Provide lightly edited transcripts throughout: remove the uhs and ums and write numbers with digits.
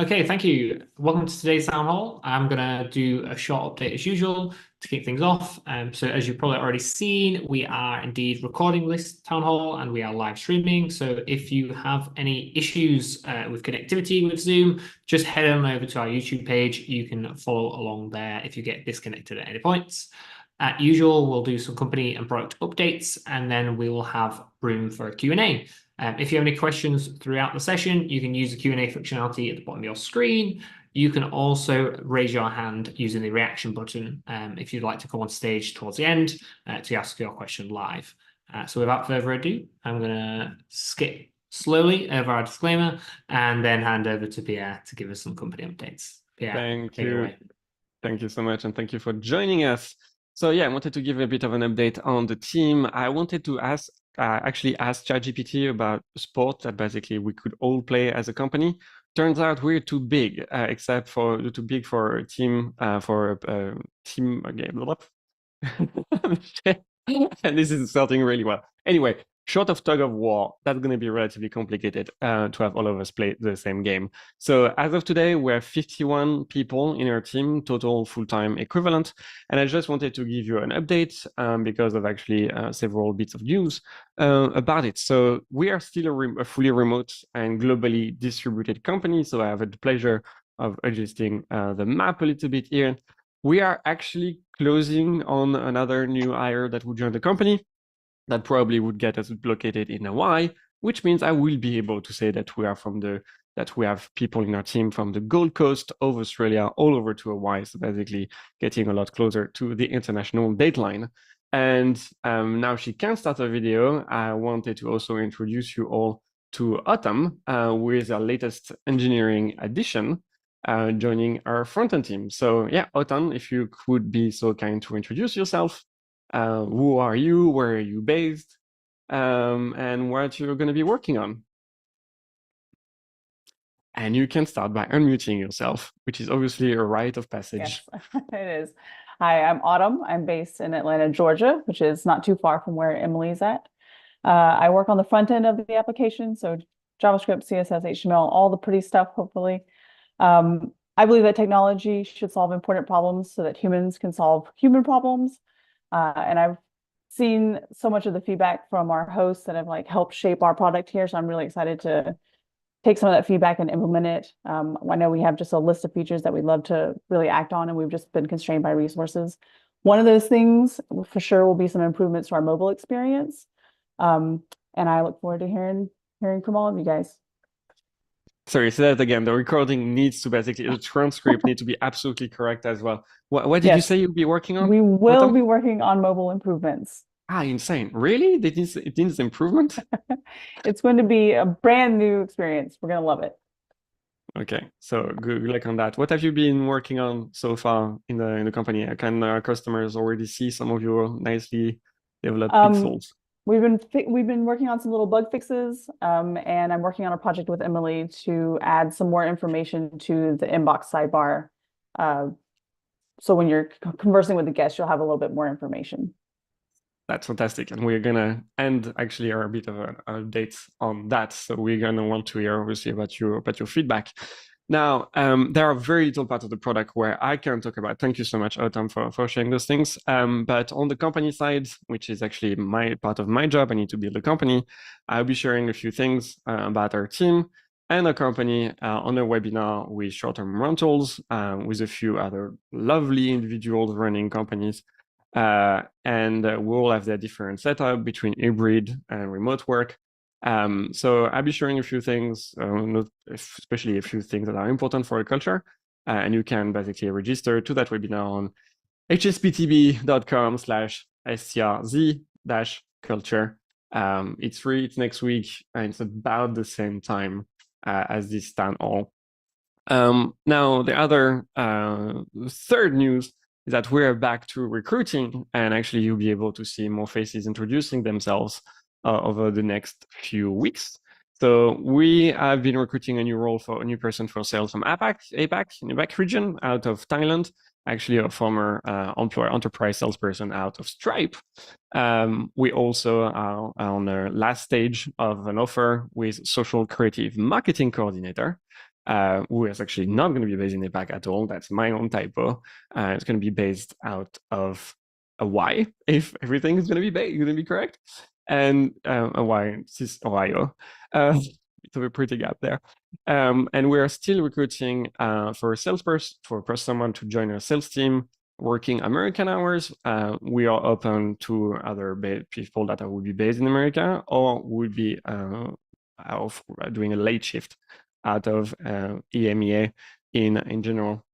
Okay, thank you. Welcome to today's town hall. I'm going to do a short update as usual to kick things off. So as you've probably already seen, we are indeed recording this town hall and we are live streaming. So if you have any issues with connectivity with Zoom, just head on over to our YouTube page. You can follow along there if you get disconnected at any points. As usual, we'll do some company and product updates, and then we will have room for a Q&A. If you have any questions throughout the session, you can use the Q&A functionality at the bottom of your screen. You can also raise your hand using the reaction button if you'd like to come on stage towards the end to ask your question live. So without further ado, I'm going to skip slowly over our disclaimer and then hand over to Pierre to give us some company updates. Pierre, take it away. Thank you so much, and thank you for joining us. So yeah, I wanted to give a bit of an update on the team. I wanted to actually ask ChatGPT about sport that basically we could all play as a company. Turns out we're too big, except for too big for a team team game. And this is starting really well. Anyway, short of tug of war, that's going to be relatively complicated to have all of us play the same game. So as of today, we have 51 people in our team, total full-time equivalent. And I just wanted to give you an update because of actually several bits of news about it. So we are still a fully remote and globally distributed company. So I have the pleasure of adjusting the map a little bit here. We are actually closing on another new hire that would join the company. That probably would get us located in Hawaii, which means I will be able to say that we have people in our team from the Gold Coast of Australia all over to Hawaii. So basically getting a lot closer to the international dateline. And now she can start a video. I wanted to also introduce you all to Autumn with our latest engineering addition. Joining our front-end team. So yeah, Autumn, if you could be so kind to introduce yourself. Who are you? Where are you based? And what you're going to be working on. And you can start by unmuting yourself, which is obviously a rite of passage. Yes, it is. Hi, I'm Autumn. I'm based in Atlanta, Georgia, which is not too far from where Emily's at. I work on the front end of the application, so JavaScript, CSS, HTML, all the pretty stuff, hopefully. I believe that technology should solve important problems so that humans can solve human problems. And I've seen so much of the feedback from our hosts that have helped shape our product here. So I'm really excited to take some of that feedback and implement it. I know we have just a list of features that we'd love to really act on, and we've just been constrained by resources. One of those things for sure will be some improvements to our mobile experience. And I look forward to hearing from all of you guys. Sorry, say that again. The recording needs to basically, the transcript needs to be absolutely correct as well. What did you say you'll be working on? We will be working on mobile improvements. Insane. Really? It needs improvement? It's going to be a brand new experience. We're going to love it. Okay, so good luck on that. What have you been working on so far in the company? Can our customers already see some of your nicely developed pixels? We've been working on some little bug fixes, and I'm working on a project with Emily to add some more information to the inbox sidebar. So when you're conversing with the guest, you'll have a little bit more information. That's fantastic, and we're gonna end actually our bit of an update on that. So we're gonna want to hear obviously about your feedback. Now, there are very little parts of the product where I can talk about. Thank you so much, Autumn, for sharing those things. But on the company side, which is actually part of my job, I need to build a company. I'll be sharing a few things about our team and our company on a webinar with short-term rentals with a few other lovely individuals running companies. And we'll have their different setup between hybrid and remote work. So I'll be sharing a few things, especially a few things that are important for a culture. And you can basically register to that webinar on hsptb.com/strz-culture. It's free, it's next week, and it's about the same time as this town hall. Now, the other third news is that we're back to recruiting, and actually you'll be able to see more faces introducing themselves over the next few weeks. So we have been recruiting a new person for sales from APAC, in the APAC region out of Thailand, actually a former enterprise salesperson out of Stripe. We also are on the last stage of an offer with social creative marketing coordinator. who is actually not going to be based in APAC at all. That's my own typo. It's going to be based out of Hawaii, if everything is going to be correct, and Hawaii, Ohio. So a pretty gap there. And we are still recruiting for a salesperson, for someone to join our sales team, working American hours. We are open to other people that would be based in America or would be doing a late shift out of EMEA in general.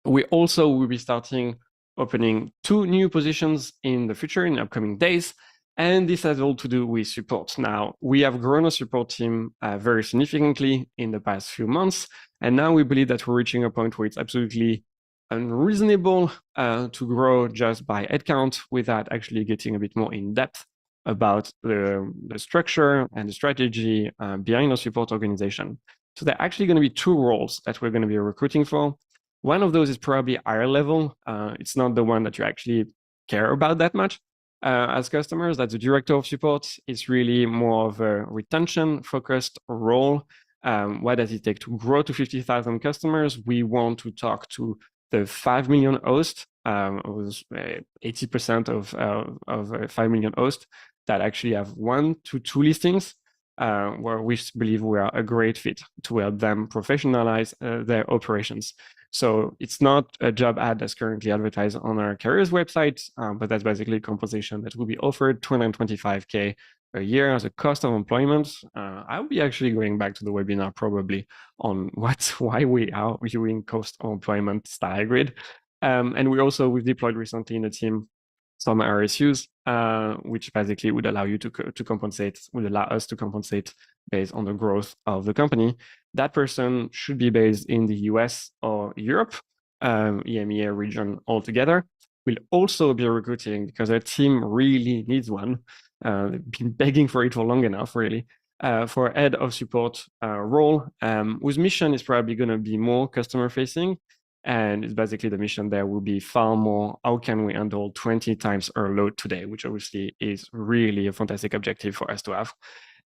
We also will be starting opening 2 new positions in the future, in the upcoming days. And this has all to do with support. Now, we have grown our support team very significantly in the past few months. And now we believe that we're reaching a point where it's absolutely unreasonable to grow just by headcount without actually getting a bit more in depth about the structure and the strategy behind our support organization. So there are actually going to be 2 roles that we're going to be recruiting for. One of those is probably higher level. It's not the one that you actually care about that much as customers. That's the director of support. It's really more of a retention-focused role. What does it take to grow to 50,000 customers? We want to talk to the 5 million host, 80% of 5 million hosts that actually have 1 to 2 listings, where we believe we are a great fit to help them professionalize their operations. So it's not a job ad that's currently advertised on our careers website, but that's basically compensation that will be offered, $225K a year as a cost of employment. I'll be actually going back to the webinar probably on why we are viewing cost of employment style grid. And we've deployed recently in the team some RSUs, which basically would allow you to compensate, would allow us to compensate based on the growth of the company. That person should be based in the US or Europe, EMEA region altogether. We'll also be recruiting, because our team really needs one. They've been begging for it for long enough, really, for a head of support role, whose mission is probably going to be more customer facing. And it's basically the mission there will be far more, how can we handle 20 times our load today, which obviously is really a fantastic objective for us to have.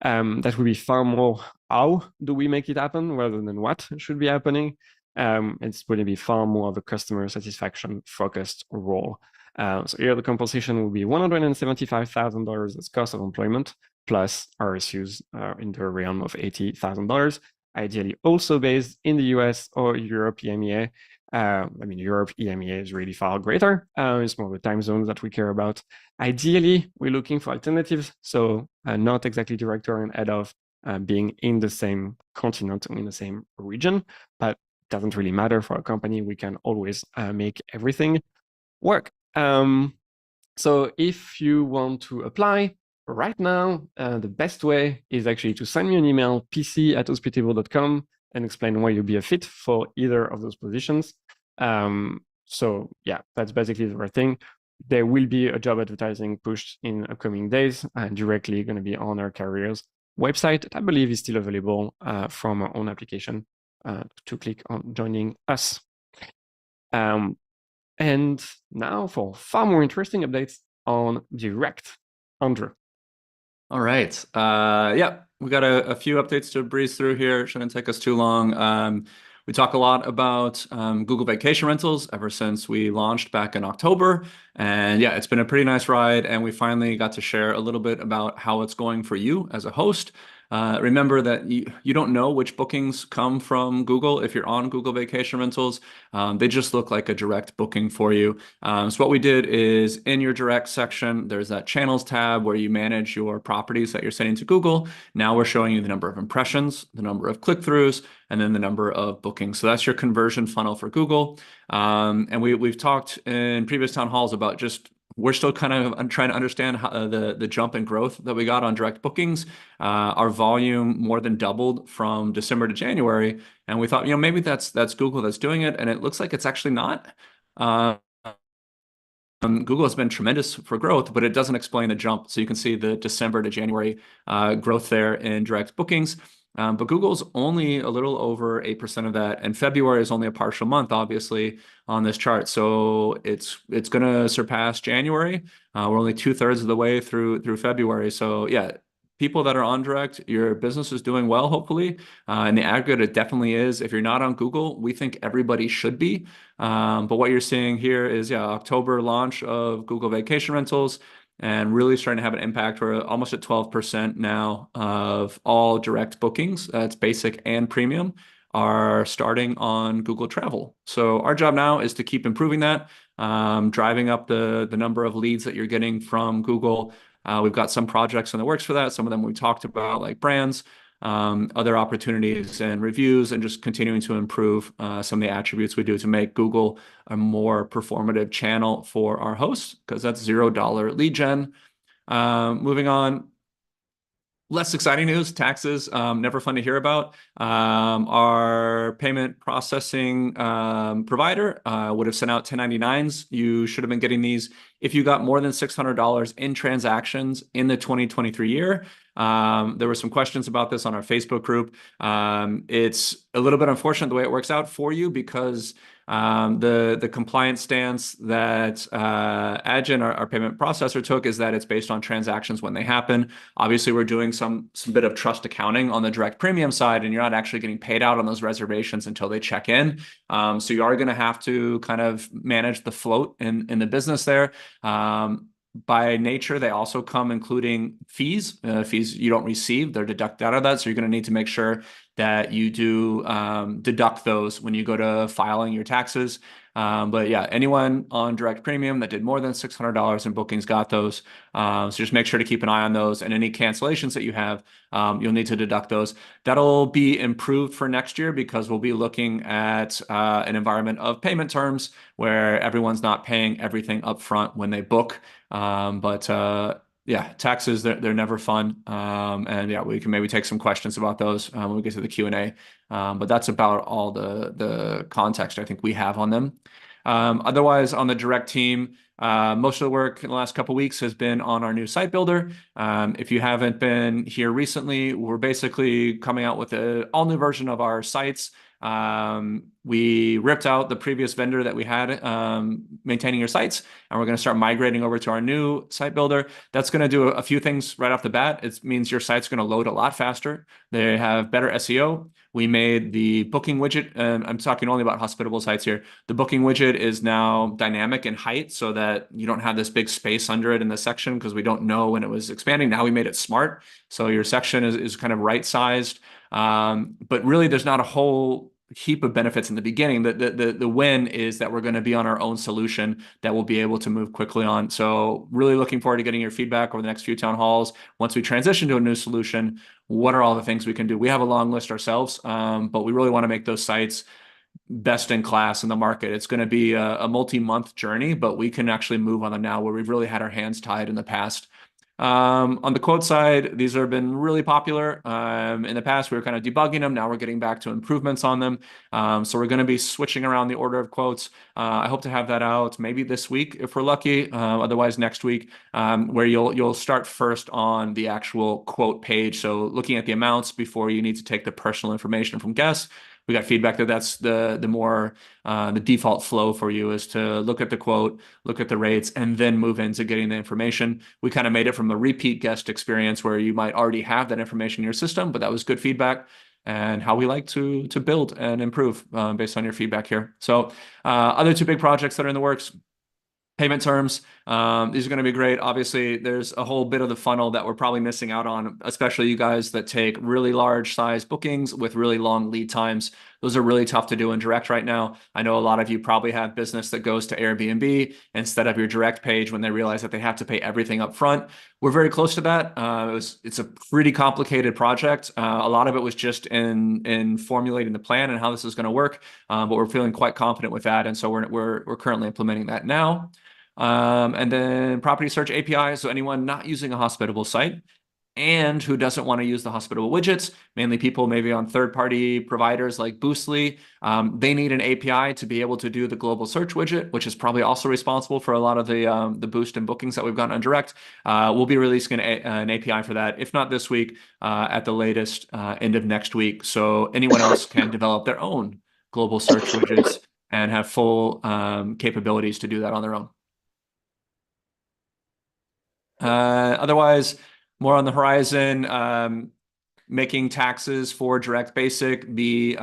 That will be far more how do we make it happen rather than what should be happening. It's going to be far more of a customer satisfaction focused role. So here the compensation will be $175,000 as cost of employment plus RSUs in the realm of $80,000. Ideally also based in the US or Europe, EMEA. Europe, EMEA is really far greater. It's more the time zones that we care about. Ideally, we're looking for alternatives. So not exactly director and head of being in the same continent, in the same region, but it doesn't really matter for a company. We can always make everything work. So if you want to apply right now, the best way is actually to send me an email, pc@hospitable.com, and explain why you'd be a fit for either of those positions. So yeah, that's basically the right thing. There will be a job advertising pushed in upcoming days and directly going to be on our careers website. I believe is still available from our own application to click on joining us. And now for far more interesting updates on Direct, Andrew. All right. Yeah, we got a few updates to breeze through here. Shouldn't take us too long. We talk a lot about Google Vacation Rentals ever since we launched back in October. And yeah, it's been a pretty nice ride. And we finally got to share a little bit about how it's going for you as a host. Remember that you don't know which bookings come from Google if you're on Google Vacation Rentals. They just look like a direct booking for you. So what we did is in your direct section, there's that channels tab where you manage your properties that you're sending to Google. Now we're showing you the number of impressions, the number of click-throughs, and then the number of bookings. So that's your conversion funnel for Google. And we've talked in previous town halls about just we're still kind of trying to understand how, the jump in growth that we got on direct bookings. Our volume more than doubled from December to January, and we thought, maybe that's Google that's doing it, and it looks like it's actually not. Google has been tremendous for growth, but it doesn't explain the jump. So you can see the December to January growth there in direct bookings. But Google's only a little over 8% of that, and February is only a partial month, obviously, on this chart. So it's going to surpass January. We're only 2/3 of the way through February. So yeah, people that are on direct, your business is doing well, hopefully. In the aggregate, it definitely is. If you're not on Google, we think everybody should be. But what you're seeing here is, yeah, October launch of Google Vacation Rentals, and really starting to have an impact. We're almost at 12% now of all direct bookings, that's basic and premium, are starting on Google Travel. So our job now is to keep improving that, driving up the number of leads that you're getting from Google. We've got some projects in the works for that. Some of them we talked about, like brands, other opportunities and reviews, and just continuing to improve some of the attributes we do to make Google a more performative channel for our hosts, because that's $0 lead gen. Moving on. Less exciting news, taxes, never fun to hear about. Our payment processing provider would have sent out 1099s. You should have been getting these if you got more than $600 in transactions in the 2023 year. There were some questions about this on our Facebook group. It's a little bit unfortunate the way it works out for you, because the compliance stance that Adyen, our payment processor, took is that it's based on transactions when they happen. Obviously, we're doing some bit of trust accounting on the direct premium side, and you're not actually getting paid out on those reservations until they check in. So you are going to have to kind of manage the float in the business there. By nature, they also come including fees. Fees you don't receive, they're deducted out of that. So you're going to need to make sure that you do deduct those when you go to filing your taxes. But yeah, anyone on direct premium that did more than $600 in bookings got those. So just make sure to keep an eye on those, and any cancellations that you have, you'll need to deduct those. That'll be improved for next year, because we'll be looking at an environment of payment terms where everyone's not paying everything up front when they book. Yeah, taxes, they're never fun. And yeah, we can maybe take some questions about those when we get to the Q&A. But that's about all the context I think we have on them. Otherwise, on the direct team, most of the work in the last couple of weeks has been on our new site builder. If you haven't been here recently, we're basically coming out with an all-new version of our sites. We ripped out the previous vendor that we had maintaining your sites, and we're going to start migrating over to our new site builder. That's going to do a few things right off the bat. It means your site's going to load a lot faster. They have better SEO. We made the booking widget, and I'm talking only about hospitable sites here. The booking widget is now dynamic in height, so that you don't have this big space under it in the section, because we don't know when it was expanding. Now we made it smart, so your section is kind of right-sized. But really, there's not a whole heap of benefits in the beginning. The win is that we're going to be on our own solution that we'll be able to move quickly on. So really looking forward to getting your feedback over the next few town halls. Once we transition to a new solution, what are all the things we can do? We have a long list ourselves, but we really want to make those sites best in class in the market. It's going to be a multi-month journey, but we can actually move on them now, where we've really had our hands tied in the past. On the quote side, these have been really popular. In the past, we were kind of debugging them. Now we're getting back to improvements on them. So we're going to be switching around the order of quotes. I hope to have that out maybe this week if we're lucky. Otherwise, next week, where you'll start first on the actual quote page. So looking at the amounts before you need to take the personal information from guests. We got feedback that that's the default flow for you, is to look at the quote, look at the rates, and then move into getting the information. We kind of made it from a repeat guest experience where you might already have that information in your system, but that was good feedback, and how we like to build and improve based on your feedback here. So other two big projects that are in the works. Payment terms, these are going to be great. Obviously, there's a whole bit of the funnel that we're probably missing out on, especially you guys that take really large size bookings with really long lead times. Those are really tough to do in direct right now. I know a lot of you probably have business that goes to Airbnb instead of your direct page when they realize that they have to pay everything up front. We're very close to that. It's a pretty complicated project. A lot of it was just in formulating the plan and how this is going to work, but we're feeling quite confident with that, and so we're currently implementing that now. And then property search API. So anyone not using a Hospitable site and who doesn't want to use the Hospitable widgets, mainly people maybe on third-party providers like Boostly, they need an API to be able to do the global search widget, which is probably also responsible for a lot of the boost in bookings that we've gotten on direct. We'll be releasing an API for that, if not this week, at the latest end of next week. So anyone else can develop their own global search widgets and have full capabilities to do that on their own. Otherwise, more on the horizon, making taxes for direct basic be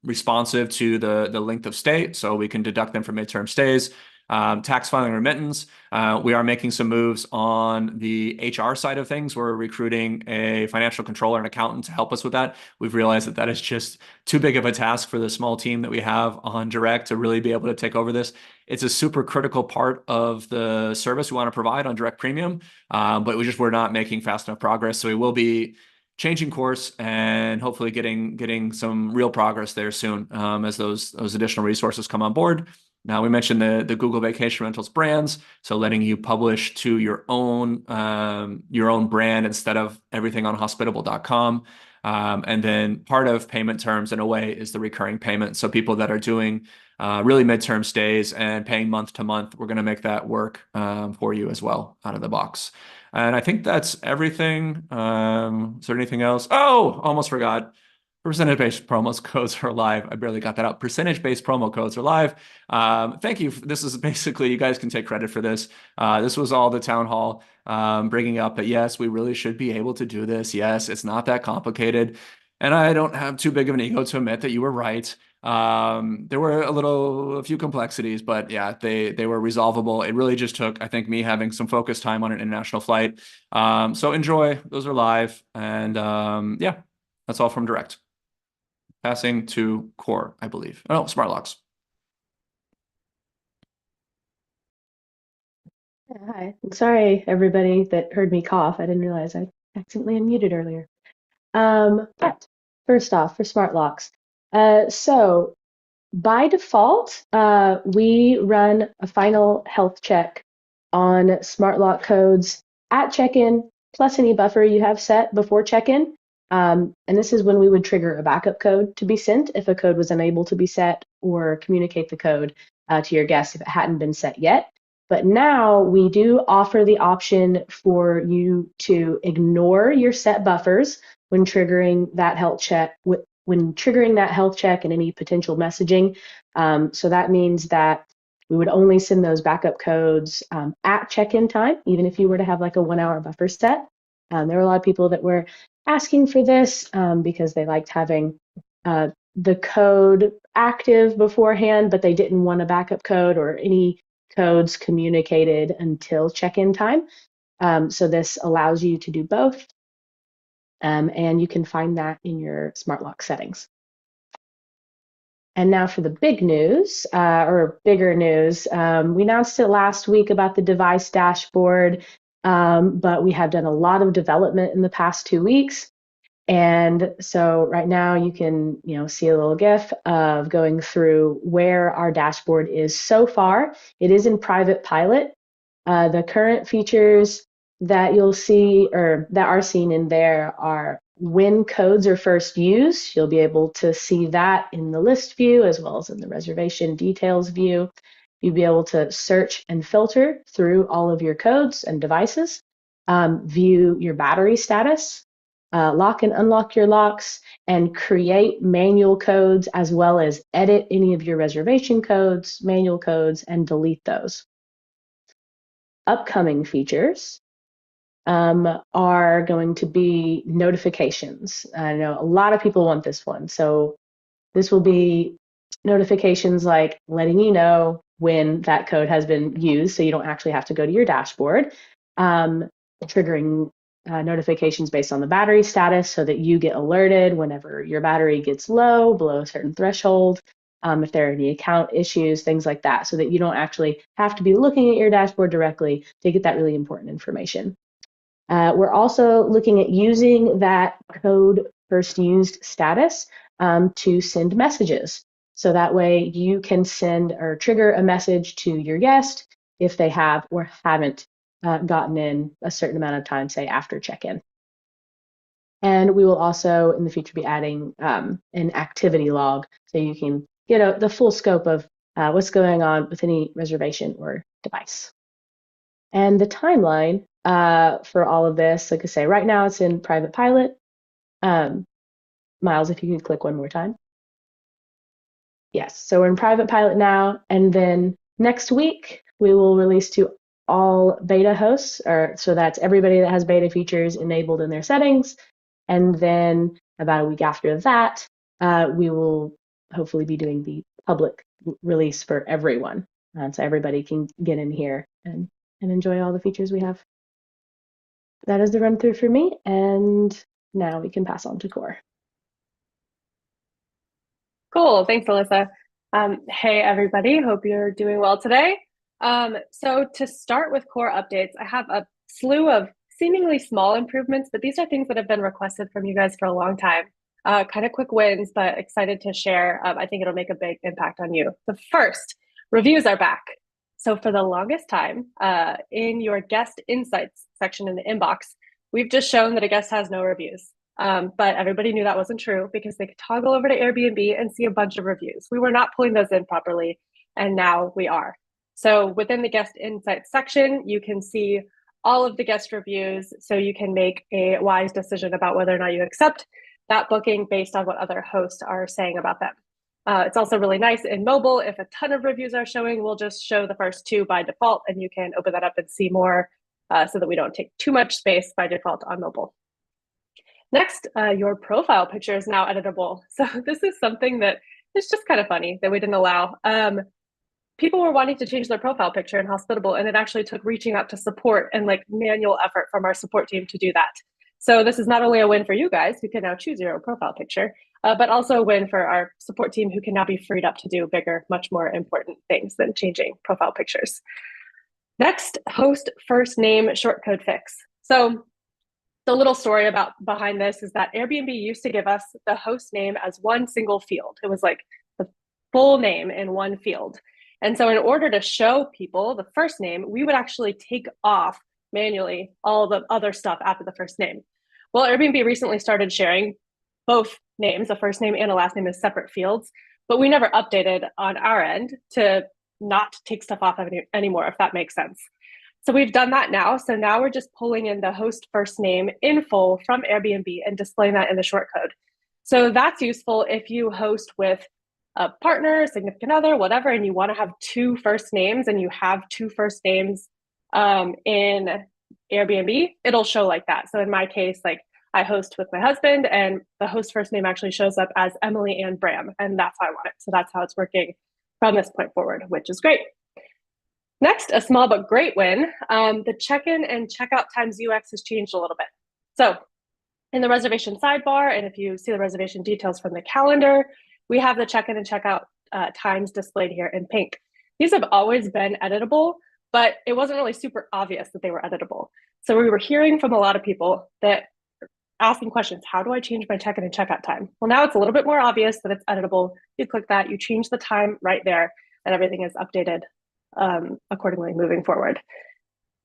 responsive to the length of stay, so we can deduct them from midterm stays. Tax filing remittance. We are making some moves on the HR side of things. We're recruiting a financial controller and accountant to help us with that. We've realized that that is just too big of a task for the small team that we have on direct to really be able to take over this. It's a super critical part of the service we want to provide on direct premium, but we're not making fast enough progress. So we will be changing course and hopefully getting some real progress there soon as those additional resources come on board. Now, we mentioned the Google Vacation Rentals brands, so letting you publish to your own brand instead of everything on hospitable.com. And then part of payment terms, in a way, is the recurring payment. So people that are doing really midterm stays and paying month to month, we're going to make that work for you as well out of the box. And I think that's everything. Is there anything else? Oh, almost forgot. Percentage-based promo codes are live. I barely got that out. Percentage-based promo codes are live. Thank you. This is basically, you guys can take credit for this. This was all the town hall bringing up that, yes, we really should be able to do this. Yes, it's not that complicated. And I don't have too big of an ego to admit that you were right. There were a few complexities, but yeah, they were resolvable. It really just took, I think, me having some focus time on an international flight. So enjoy. Those are live. And yeah, that's all from Direct. Passing to Core, I believe. Oh, Smart Locks. Hi. I'm sorry, everybody that heard me cough. I didn't realize I accidentally unmuted earlier. But first off, for smart locks. So by default, we run a final health check on smart lock codes at check-in, plus any buffer you have set before check-in. And this is when we would trigger a backup code to be sent if a code was unable to be set, or communicate the code to your guests if it hadn't been set yet. But now we do offer the option for you to ignore your set buffers when triggering that health check, and any potential messaging. So that means that we would only send those backup codes at check-in time, even if you were to have like a 1 hour buffer set. There were a lot of people that were asking for this because they liked having the code active beforehand, but they didn't want a backup code or any codes communicated until check-in time. So this allows you to do both. And you can find that in your smart lock settings. And now for the big news, or bigger news. We announced it last week about the device dashboard, but we have done a lot of development in the past 2 weeks. And so right now you can see a little GIF of going through where our dashboard is so far. It is in private pilot. The current features that you'll see, or that are seen in there, are when codes are first used. You'll be able to see that in the list view as well as in the reservation details view. You'll be able to search and filter through all of your codes and devices, view your battery status, lock and unlock your locks, and create manual codes, as well as edit any of your reservation codes, manual codes, and delete those. Upcoming features are going to be notifications. I know a lot of people want this one. So this will be notifications like letting you know when that code has been used, so you don't actually have to go to your dashboard. Triggering notifications based on the battery status, so that you get alerted whenever your battery gets low, below a certain threshold. If there are any account issues, things like that, so that you don't actually have to be looking at your dashboard directly to get that really important information. We're also looking at using that code first used status to send messages. So that way you can send or trigger a message to your guest if they have or haven't gotten in a certain amount of time, say after check-in. And we will also in the future be adding an activity log, so you can get the full scope of what's going on with any reservation or device. And the timeline for all of this, like I say, right now it's in private pilot. Miles, if you could click one more time. Yes, so we're in private pilot now, and then next week we will release to all beta hosts, or so that's everybody that has beta features enabled in their settings. And then about a week after that, we will hopefully be doing the public release for everyone. So everybody can get in here and enjoy all the features we have. That is the run through for me. And now we can pass on to Core. Cool. Thanks, Alyssa. Hey, everybody. Hope you're doing well today. So to start with core updates, I have a slew of seemingly small improvements, but these are things that have been requested from you guys for a long time. Kind of quick wins, but excited to share. I think it'll make a big impact on you. The first, reviews are back. So for the longest time, in your guest insights section in the inbox, we've just shown that a guest has no reviews. But everybody knew that wasn't true because they could toggle over to Airbnb and see a bunch of reviews. We were not pulling those in properly, and now we are. So within the guest insights section, you can see all of the guest reviews, so you can make a wise decision about whether or not you accept that booking based on what other hosts are saying about them. It's also really nice in mobile. If a ton of reviews are showing, we'll just show the first 2 by default, and you can open that up and see more so that we don't take too much space by default on mobile. Next, your profile picture is now editable. So this is something that is just kind of funny that we didn't allow. People were wanting to change their profile picture in Hospitable, and it actually took reaching out to support and like manual effort from our support team to do that. So this is not only a win for you guys who can now choose your own profile picture, but also a win for our support team who can now be freed up to do bigger, much more important things than changing profile pictures. Next, host first name shortcode fix. So the little story behind this is that Airbnb used to give us the host name as one single field. It was like the full name in one field. And so in order to show people the first name, we would actually take off manually all the other stuff after the first name. Well, Airbnb recently started sharing both names, a first name and a last name, as separate fields, but we never updated on our end to not take stuff off anymore, if that makes sense. So we've done that now. So now we're just pulling in the host first name in full from Airbnb and displaying that in the shortcode. So that's useful if you host with a partner, significant other, whatever, and you want to have 2 first names and you have 2 first names in Airbnb, it'll show like that. So in my case, like I host with my husband and the host first name actually shows up as Emily Ann Bram, and that's how I want it. So that's how it's working from this point forward, which is great. Next, a small but great win. The check-in and checkout times UX has changed a little bit. So in the reservation sidebar, and if you see the reservation details from the calendar, we have the check-in and checkout times displayed here in pink. These have always been editable, but it wasn't really super obvious that they were editable. So we were hearing from a lot of people that asking questions, how do I change my check-in and checkout time? Well, now it's a little bit more obvious that it's editable. You click that, you change the time right there, and everything is updated accordingly moving forward.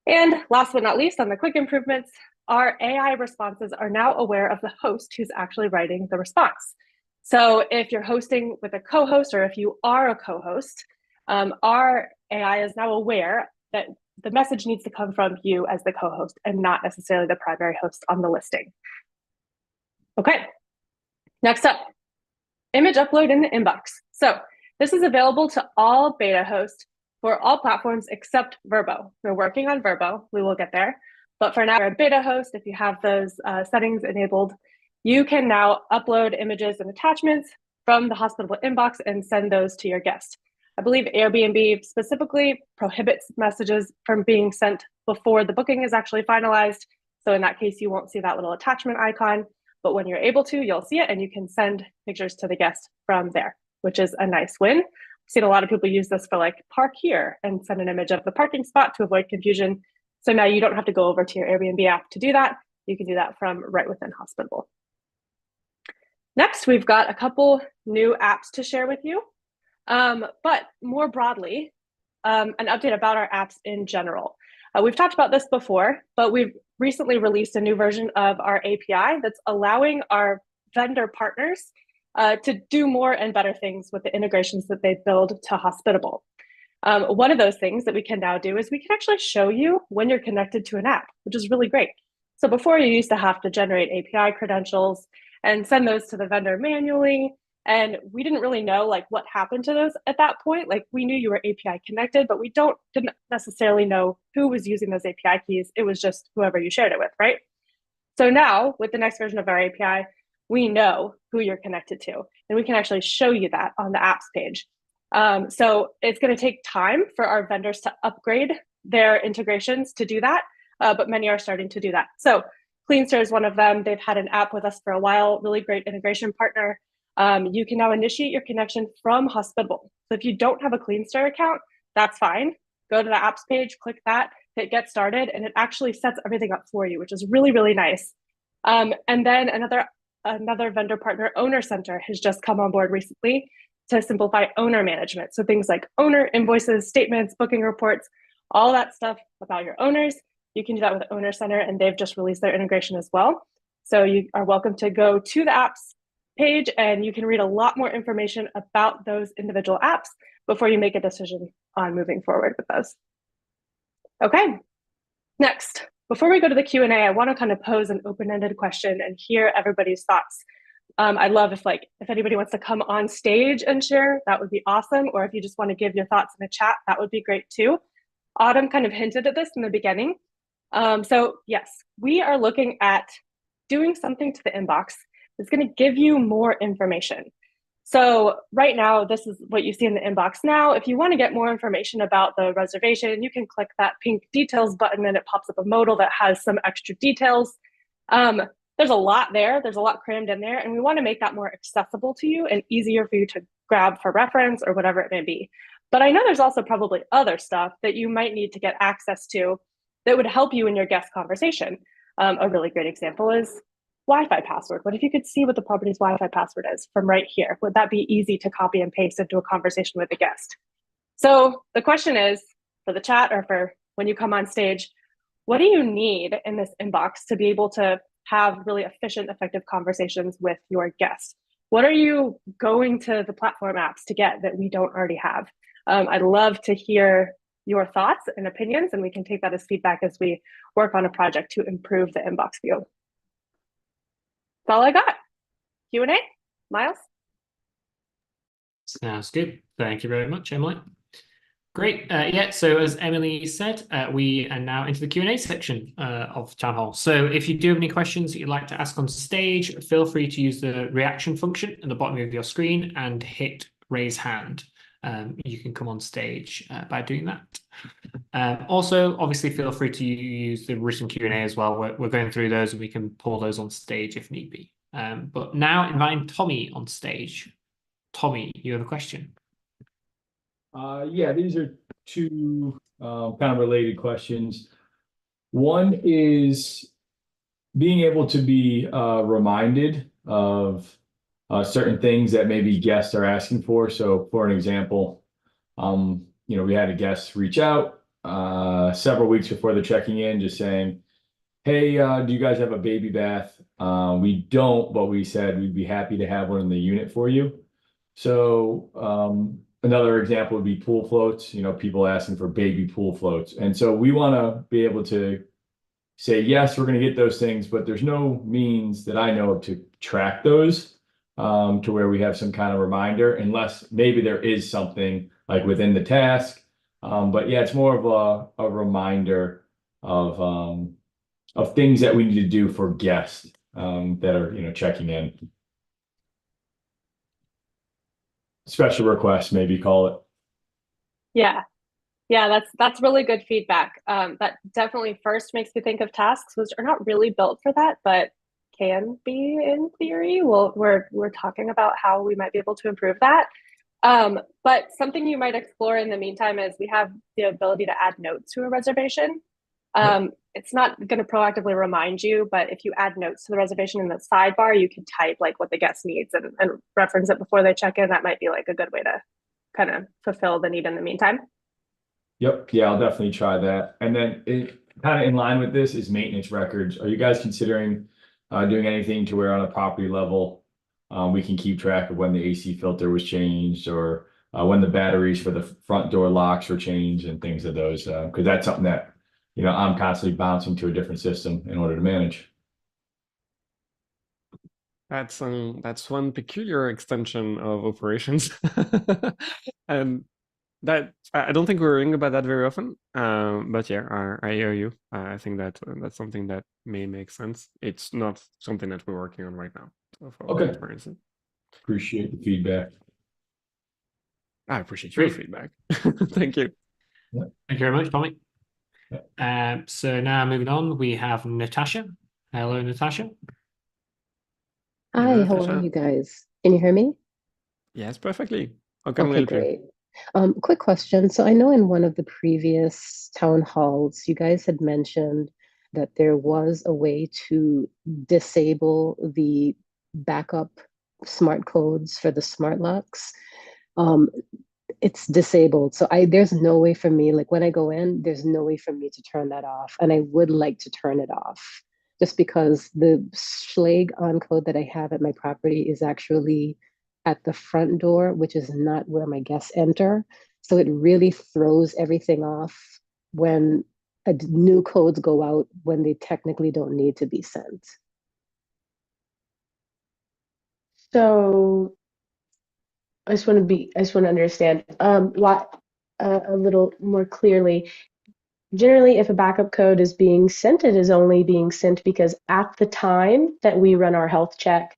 And last but not least, on the quick improvements, our AI responses are now aware of the host who's actually writing the response. So if you're hosting with a co-host, or if you are a co-host, our AI is now aware that the message needs to come from you as the co-host and not necessarily the primary host on the listing. Okay, next up, image upload in the inbox. So this is available to all beta hosts for all platforms except Vrbo. We're working on Vrbo, we will get there. But for now, you're a beta host, if you have those settings enabled, you can now upload images and attachments from the Hospitable inbox and send those to your guest. I believe Airbnb specifically prohibits messages from being sent before the booking is actually finalized. So in that case, you won't see that little attachment icon, but when you're able to, you'll see it and you can send pictures to the guest from there, which is a nice win. I've seen a lot of people use this for like park here and send an image of the parking spot to avoid confusion. So now you don't have to go over to your Airbnb app to do that. You can do that from right within Hospitable. Next, we've got a couple new apps to share with you, but more broadly, an update about our apps in general. We've talked about this before, but we've recently released a new version of our API that's allowing our vendor partners to do more and better things with the integrations that they build to Hospitable. One of those things that we can now do is we can actually show you when you're connected to an app, which is really great. So before, you used to have to generate API credentials and send those to the vendor manually. And we didn't really know like what happened to those at that point. Like we knew you were API connected, but we didn't necessarily know who was using those API keys. It was just whoever you shared it with, right? So now with the next version of our API, we know who you're connected to, and we can actually show you that on the apps page. So it's going to take time for our vendors to upgrade their integrations to do that, but many are starting to do that. So CleanStar is one of them. They've had an app with us for a while, really great integration partner. You can now initiate your connection from Hospitable. So if you don't have a CleanStar account, that's fine. Go to the apps page, click that, hit get started, and it actually sets everything up for you, which is really, really nice. And then another vendor partner, Owner Center, has just come on board recently to simplify owner management. So things like owner invoices, statements, booking reports, all that stuff about your owners. You can do that with Owner Center, and they've just released their integration as well. So you are welcome to go to the apps page, and you can read a lot more information about those individual apps before you make a decision on moving forward with those. Okay, next, before we go to the Q&A, I want to kind of pose an open-ended question and hear everybody's thoughts. I'd love if anybody wants to come on stage and share, that would be awesome. Or if you just want to give your thoughts in the chat, that would be great too. Autumn kind of hinted at this in the beginning. So yes, we are looking at doing something to the inbox that's going to give you more information. So right now, this is what you see in the inbox now. If you want to get more information about the reservation, you can click that pink details button and it pops up a modal that has some extra details. There's a lot there. There's a lot crammed in there, and we want to make that more accessible to you and easier for you to grab for reference or whatever it may be. But I know there's also probably other stuff that you might need to get access to that would help you in your guest conversation. A really great example is Wi-Fi password. What if you could see what the property's Wi-Fi password is from right here? Would that be easy to copy and paste into a conversation with a guest? So the question is, for the chat or for when you come on stage, what do you need in this inbox to be able to have really efficient, effective conversations with your guests? What are you going to the platform apps to get that we don't already have? I'd love to hear your thoughts and opinions, and we can take that as feedback as we work on a project to improve the inbox view. That's all I got. Q&A, Miles? Sounds good. Thank you very much, Emily. Great. Yeah, so as Emily said, we are now into the Q&A section of Town Hall. So if you do have any questions that you'd like to ask on stage, feel free to use the reaction function at the bottom of your screen and hit raise hand. You can come on stage by doing that. Also, obviously, feel free to use the written Q&A as well. We're going through those and we can pull those on stage if need be. But now inviting Tommy on stage. Tommy, you have a question? Yeah, these are two kind of related questions. One is being able to be reminded of certain things that maybe guests are asking for. So for an example, we had a guest reach out several weeks before they're checking in, just saying, hey, do you guys have a baby bath? We don't, but we said we'd be happy to have one in the unit for you. So another example would be pool floats, people asking for baby pool floats. And so we want to be able to say, yes, we're going to get those things, but there's no means that I know of to track those to where we have some kind of reminder, unless maybe there is something like within the task. But yeah, it's more of a reminder of things that we need to do for guests that are, checking in. Special requests, maybe call it. Yeah, that's really good feedback. That definitely first makes me think of tasks, which are not really built for that, but can be in theory. Well, we're talking about how we might be able to improve that. But something you might explore in the meantime is we have the ability to add notes to a reservation. It's not going to proactively remind you, but if you add notes to the reservation in the sidebar, you can type like what the guest needs and reference it before they check in. That might be like a good way to kind of fulfill the need in the meantime. Yep. Yeah, I'll definitely try that. And then kind of in line with this is maintenance records. Are you guys considering doing anything to where on a property level we can keep track of when the AC filter was changed or when the batteries for the front door locks were changed and things of those? Because that's something that I'm constantly bouncing to a different system in order to manage. That's one peculiar extension of operations, and that I don't think we're hearing about that very often. But yeah, I hear you. I think that that's something that may make sense. It's not something that we're working on right now. For Okay. transparency. Appreciate the feedback. I appreciate your Great. feedback. Thank you. Thank you very much, Tommy. Yeah. So now moving on, we have Natasha. Hello, Natasha. Hi, how are you guys? Can you hear me? Yes, perfectly. How can we Okay, help you? great. Quick question. So I know in one of the previous town halls, you guys had mentioned that there was a way to disable the backup smart codes for the smart locks. It's disabled. So there's no way for me, like when I go in, there's no way for me to turn that off. And I would like to turn it off just because the Schlage on code that I have at my property is actually at the front door, which is not where my guests enter. So it really throws everything off when new codes go out when they technically don't need to be sent. So I just want to understand why a little more clearly. Generally, if a backup code is being sent, it is only being sent because at the time that we run our health check,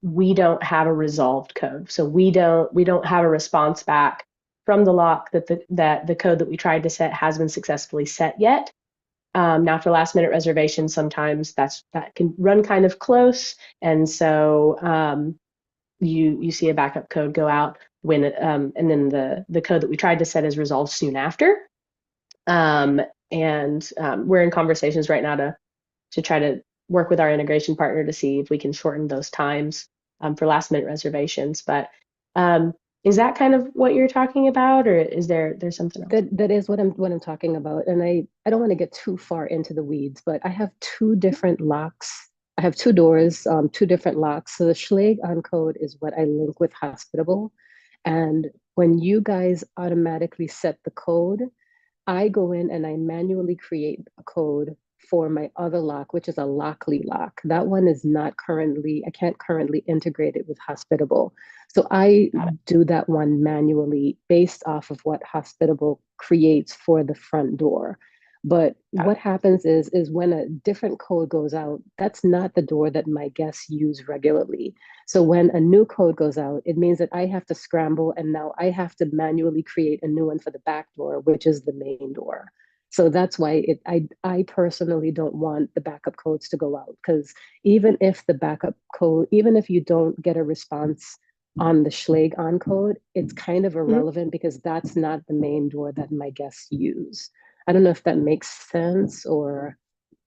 we don't have a resolved code. So we don't have a response back from the lock that the code that we tried to set has been successfully set yet. Now for last minute reservations, sometimes that can run kind of close, and so you see a backup code go out when and then the code that we tried to set is resolved soon after. We're in conversations right now to try to work with our integration partner to see if we can shorten those times for last minute reservations. But is that kind of what you're talking about, or is there's something else? That is what I'm talking about. And I don't want to get too far into the weeds, but I have two different locks. I have two doors, two different locks. So the Schlage on code is what I link with Hospitable. And when you guys automatically set the code, I go in and I manually create a code for my other lock, which is a Lockly lock. That one is not currently, I can't currently integrate it with Hospitable. So I do that one manually based off of what Hospitable creates for the front door. But what happens is when a different code goes out, that's not the door that my guests use regularly. So when a new code goes out, it means that I have to scramble and now I have to manually create a new one for the back door, which is the main door. So that's why I personally don't want the backup codes to go out, because even if the backup code, even if you don't get a response on the Schlage on code, it's kind of irrelevant because that's not the main door that my guests use. I don't know if that makes sense or.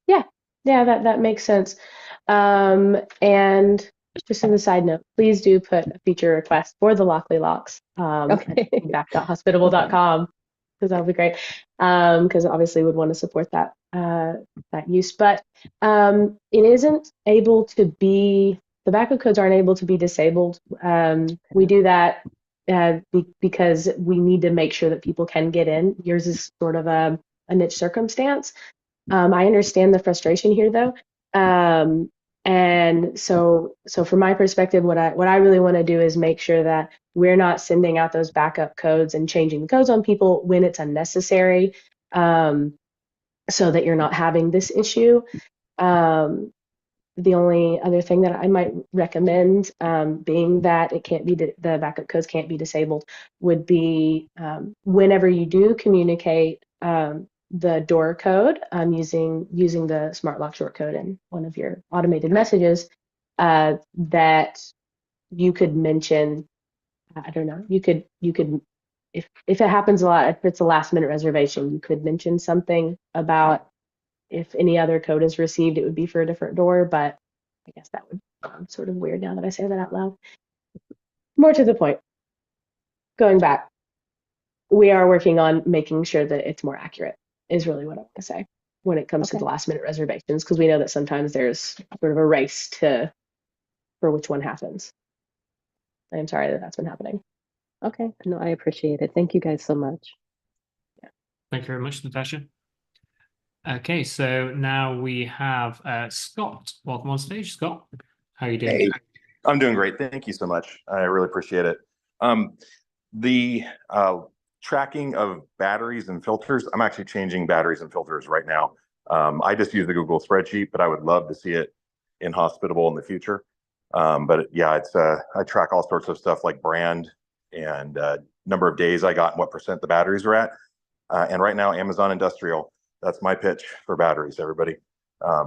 Yeah, that makes sense. And just as a side note, please do put a feature request for the Lockly locks Okay. at feedback.hospitable.com, because that would be great. Because obviously we'd want to support that use. But it isn't able to be, the backup codes aren't able to be disabled. We do that because we need to make sure that people can get in. Yours is sort of a niche circumstance. I understand the frustration here, though. And so from my perspective, what I really want to do is make sure that we're not sending out those backup codes and changing the codes on people when it's unnecessary, so that you're not having this issue. The only other thing that I might recommend, being that it can't be the backup codes can't be disabled, would be whenever you do communicate the door code using the smart lock shortcode in one of your automated messages, that you could mention, I don't know, you could if it happens a lot, if it's a last minute reservation, you could mention something about if any other code is received, it would be for a different door, but I guess that would sound sort of weird now that I say that out loud. More to the point, going back, we are working on making sure that it's more accurate, is really what I want to say when it comes to the last minute reservations, because we know that sometimes there's sort of a race for which one happens. I'm sorry that that's been happening. Okay, no, I appreciate it. Thank you guys so much. Yeah. Thank you very much, Natasha. Okay, so now we have Scott. Welcome on stage, Scott. How are you doing? Hey, I'm doing great. Thank you so much. I really appreciate it. The tracking of batteries and filters, I'm actually changing batteries and filters right now. I just use the Google spreadsheet, but I would love to see it in Hospitable in the future. But yeah, it's I track all sorts of stuff like brand and number of days I got and what percent the batteries are at. And right now, Amazon Industrial, that's my pitch for batteries, everybody.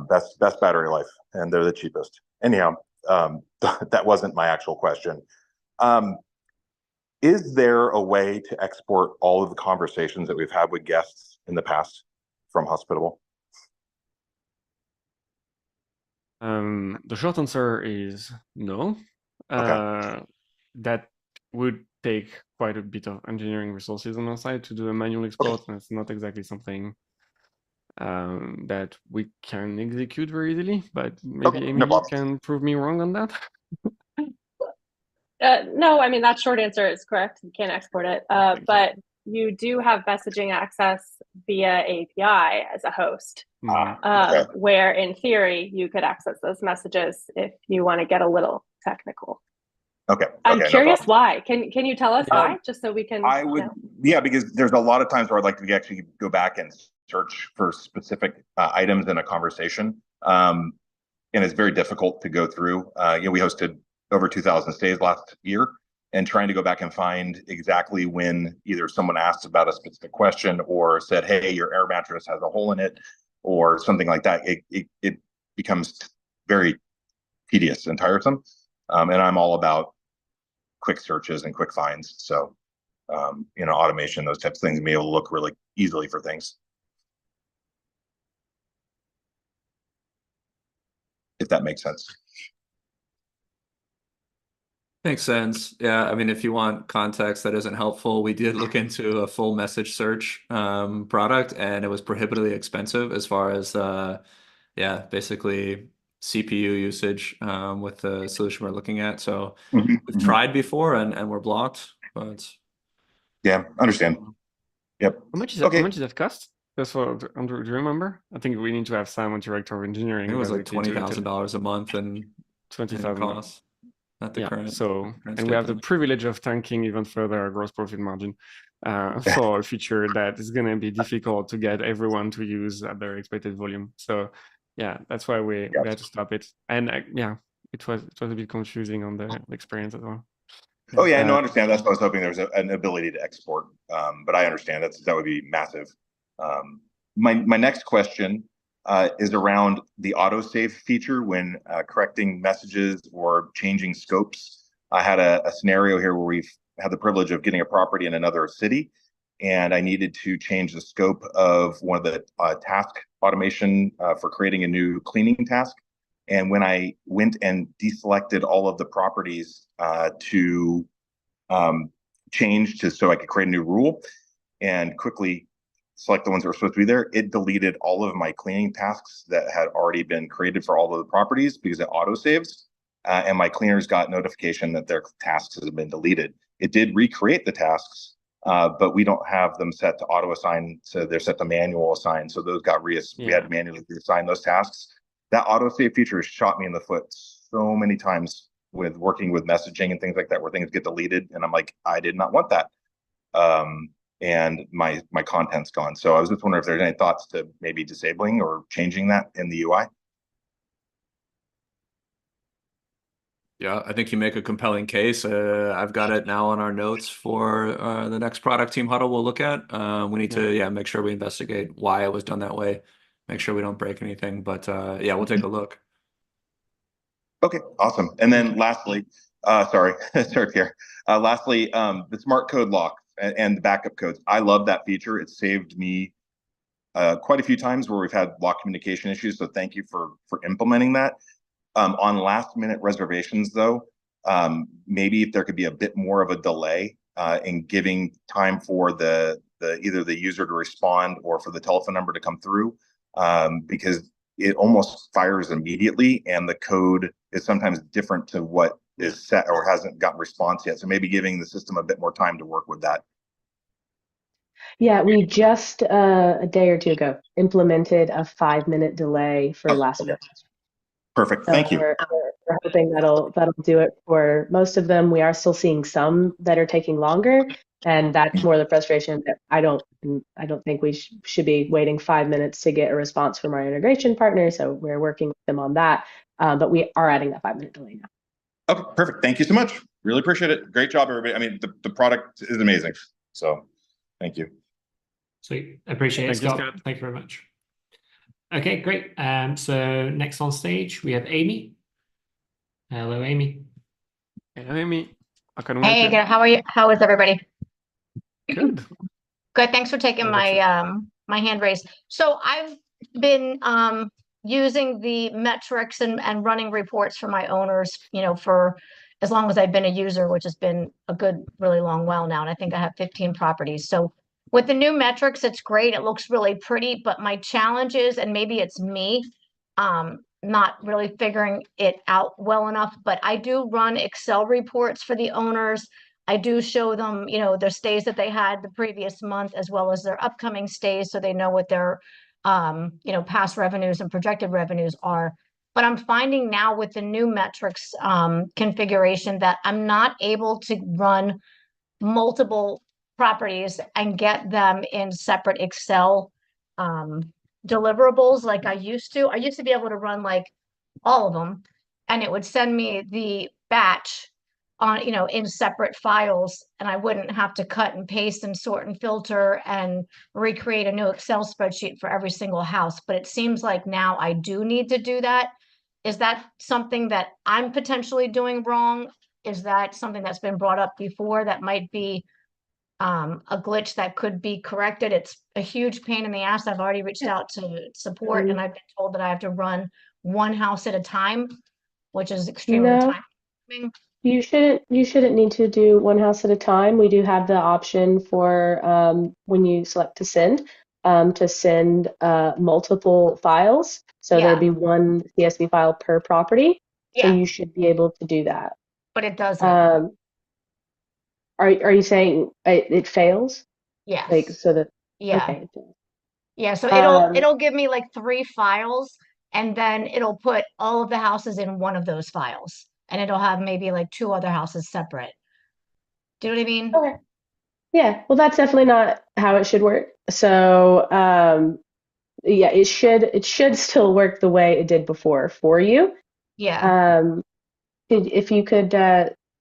Best battery life, and they're the cheapest. Anyhow, that wasn't my actual question. Is there a way to export all of the conversations that we've had with guests in the past from Hospitable? The short answer is no. Okay. That would take quite a bit of engineering resources on our side to do a manual export, and it's not exactly something that we can execute very easily. But maybe Okay, no Emily problem. can prove me wrong on that. No, I mean, that short answer is correct. You can't export it. Thank you. But you do have messaging access via API as a host, Okay. where in theory you could access those messages if you want to get a little technical. Okay. I'm Okay, no curious problem. why. Can you tell us why, just so we can? I would, yeah, because there's a lot of times where I'd like to actually go back and search for specific items in a conversation. And it's very difficult to go through. We hosted over 2,000 stays last year, and trying to go back and find exactly when either someone asked about a specific question or said, hey, your air mattress has a hole in it, or something like that, it becomes very tedious and tiresome. And I'm all about quick searches and quick finds. So, automation, those types of things, and be able to look really easily for things. If that makes sense. Makes sense. Yeah, I mean, if you want context that isn't helpful, we did look into a full message search product, and it was prohibitively expensive as far as basically CPU usage with the solution we're looking at. So we've tried before and we're blocked, but yeah, understand. Yep. How much is Okay. How much does that cost? Just for Andrew, do you remember? I think we need to have Simon, director of engineering. it was like basically to- $20,000 a month and 20,000. costs at the Yeah. current. So, current and we have the state. privilege of tanking even further our gross profit margin for a feature that is going to be difficult to get everyone to use at their expected volume. So, yeah, that's why we had to stop it. And it was a bit confusing on the experience as well. Oh yeah, no, I understand. That's what I was hoping there was an ability to export, but I understand that would be massive. My next question is around the autosave feature when correcting messages or changing scopes. I had a scenario here where we've had the privilege of getting a property in another city, and I needed to change the scope of one of the task automation for creating a new cleaning task. And when I went and deselected all of the properties to change so I could create a new rule and quickly select the ones that were supposed to be there, it deleted all of my cleaning tasks that had already been created for all of the properties because it auto saves. And my cleaners got notification that their tasks have been deleted. It did recreate the tasks, but we don't have them set to auto assign. So they're set to manual assign. So those got we had to manually reassign those tasks. That autosave feature has shot me in the foot so many times with working with messaging and things like that, where things get deleted, and I'm like, I did not want that, and my content's gone. So I was just wondering if there's any thoughts to maybe disabling or changing that in the UI. Yeah, I think you make a compelling case. I've got it now on our notes for the next product team huddle we'll look at. We need to make sure we investigate why it was done that way, make sure we don't break anything. But we'll take a look. Okay, awesome. And then lastly, sorry, Pierre. Lastly, the smart code lock and the backup codes. I love that feature. It saved me quite a few times where we've had lock communication issues. So thank you for implementing that. On last minute reservations though, maybe if there could be a bit more of a delay in giving time for the either the user to respond or for the telephone number to come through, because it almost fires immediately and the code is sometimes different to what is set or hasn't gotten response yet. So maybe giving the system a bit more time to work with that. Yeah, we just a day or two ago implemented a 5-minute delay for last minute. Perfect. Thank you. we're hoping that'll do it for most of them. We are still seeing some that are taking longer, and that's more the frustration that I don't think we should be waiting 5 minutes to get a response from our integration partner. So we're working with them on that, but we are adding that 5-minute delay now. Okay, perfect. Thank you so much. Really appreciate it. Great job, everybody. I mean, the product is amazing. So thank you. Sweet. Appreciate it, Thank you, Scott. Scott. Thank you very much. Okay, great. So next on stage, we have Amy. Hello, Amy. Hello, Amy. How can we help Hey, you? good. How are you? How is everybody? Good. Good. Thanks for taking How my about you? my hand raised. So I've been using the metrics and running reports for my owners, for as long as I've been a user, which has been a good, really long while now. And I think I have 15 properties. So with the new metrics, it's great. It looks really pretty, but my challenge is, and maybe it's me, not really figuring it out well enough, but I do run Excel reports for the owners. I do show them, their stays that they had the previous month, as well as their upcoming stays, so they know what their, past revenues and projected revenues are. But I'm finding now with the new metrics configuration that I'm not able to run multiple properties and get them in separate Excel deliverables like I used to. I used to be able to run like all of them, and it would send me the batch on, in separate files, and I wouldn't have to cut and paste and sort and filter and recreate a new Excel spreadsheet for every single house. But it seems like now I do need to do that. Is that something that I'm potentially doing wrong? Is that something that's been brought up before that might be a glitch that could be corrected? It's a huge pain in the ass. I've already reached out to support, and I've been told that I have to run one house at a time, which is extremely No, time consuming. you shouldn't need to do one house at a time. We do have the option for when you select to send multiple files. So there'd Yeah, be one CSV file per property. So yeah, you should be able to do that. but it doesn't. Are you saying it fails? Like Yes. so that Yeah. okay. It fails. Yeah. So Um, it'll give me like 3 files, and then it'll put all of the houses in one of those files, and it'll have maybe like 2 other houses separate. Do you know what I mean? okay. Yeah. Well, that's definitely not how it should work. So yeah, it should still work the way it did before for you. Yeah. Um, if you could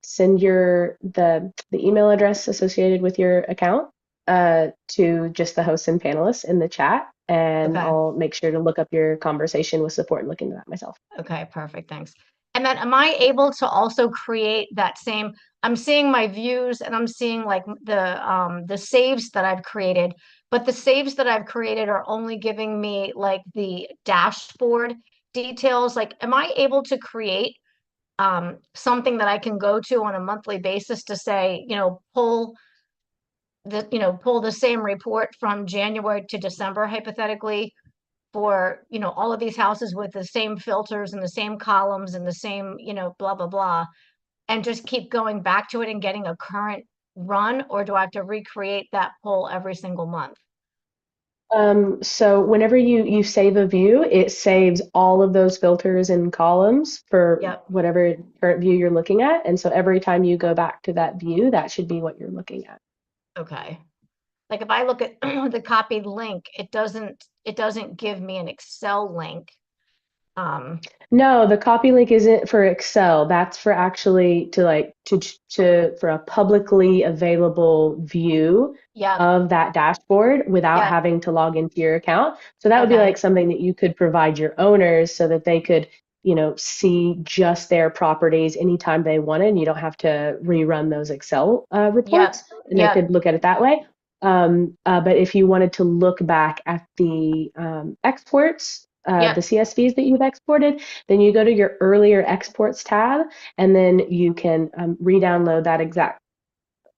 send the email address associated with your account to just the hosts and panelists in the chat, and Okay. I'll make sure to look up your conversation with support and look into that myself. Okay, perfect. Thanks. And then am I able to also create that same, I'm seeing my views and I'm seeing like the saves that I've created, but the saves that I've created are only giving me like the dashboard details. Like, am I able to create something that I can go to on a monthly basis to say, pull the same report from January to December, hypothetically, for, all of these houses with the same filters and the same columns and the same, blah, blah, blah, and just keep going back to it and getting a current run? Or do I have to recreate that poll every single month? So whenever you save a view, it saves all of those filters and columns for Yep. whatever current view you're looking at. And so every time you go back to that view, that should be what you're looking at. Okay. Like if I look at the copied link, it doesn't give me an Excel link. No, the copy link isn't for Excel. That's for actually for a publicly available view Yep. of that dashboard without Yep. having to log into your account. So that would be Okay. like something that you could provide your owners so that they could, see just their properties anytime they wanted. And you don't have to rerun those Excel reports, and they Yep. could look at it that way. But if you wanted to look back at the exports, Yep. the CSVs that you've exported, then you go to your earlier exports tab, and then you can re-download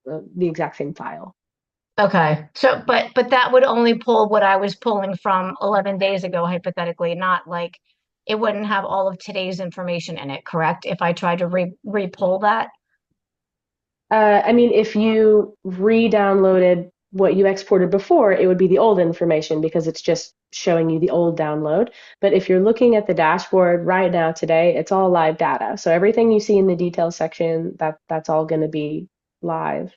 the exact same file. Okay. So, but that would only pull what I was pulling from 11 days ago, hypothetically, not like it wouldn't have all of today's information in it, correct? If I tried to re-pull that? I mean, if you re-downloaded what you exported before, it would be the old information because it's just showing you the old download. But if you're looking at the dashboard right now today, it's all live data. So everything you see in the details section, that's all going to be live.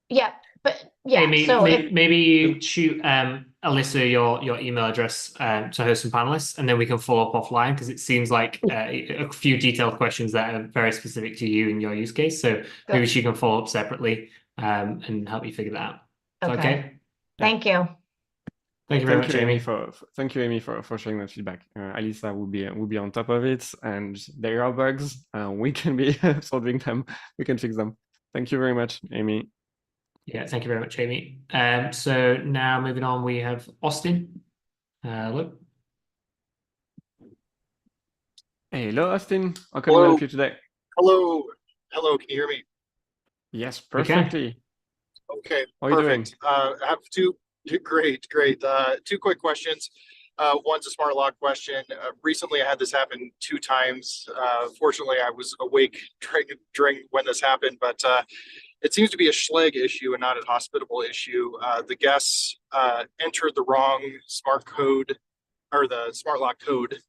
Yeah, but yeah, Amy, so maybe you shoot Alyssa your email address to her some panelists, and then we can follow up offline because it seems like a few detailed questions that are very specific to you and your use case. So maybe she can follow up separately and help you figure that out. Okay. Thank you. Thank you very much, Amy. Thank you, Amy, for sharing that feedback. Alisa will be on top of it, and there are bugs. We can be solving them. We can fix them. Thank you very much, Amy. Yeah, thank you very much, Amy. So now moving on, we have Austin. Hello. Hello, Austin. How can we help you today? Hello. Hello. Can you hear me? Yes, perfectly. Okay. How are you doing? I have two. Great. Two quick questions. One's a smart lock question. Recently, I had this happen 2 times. Fortunately, I was awake during when this happened, but it seems to be a Schlage issue and not a Hospitable issue. The guests entered the wrong smart code or the smart lock code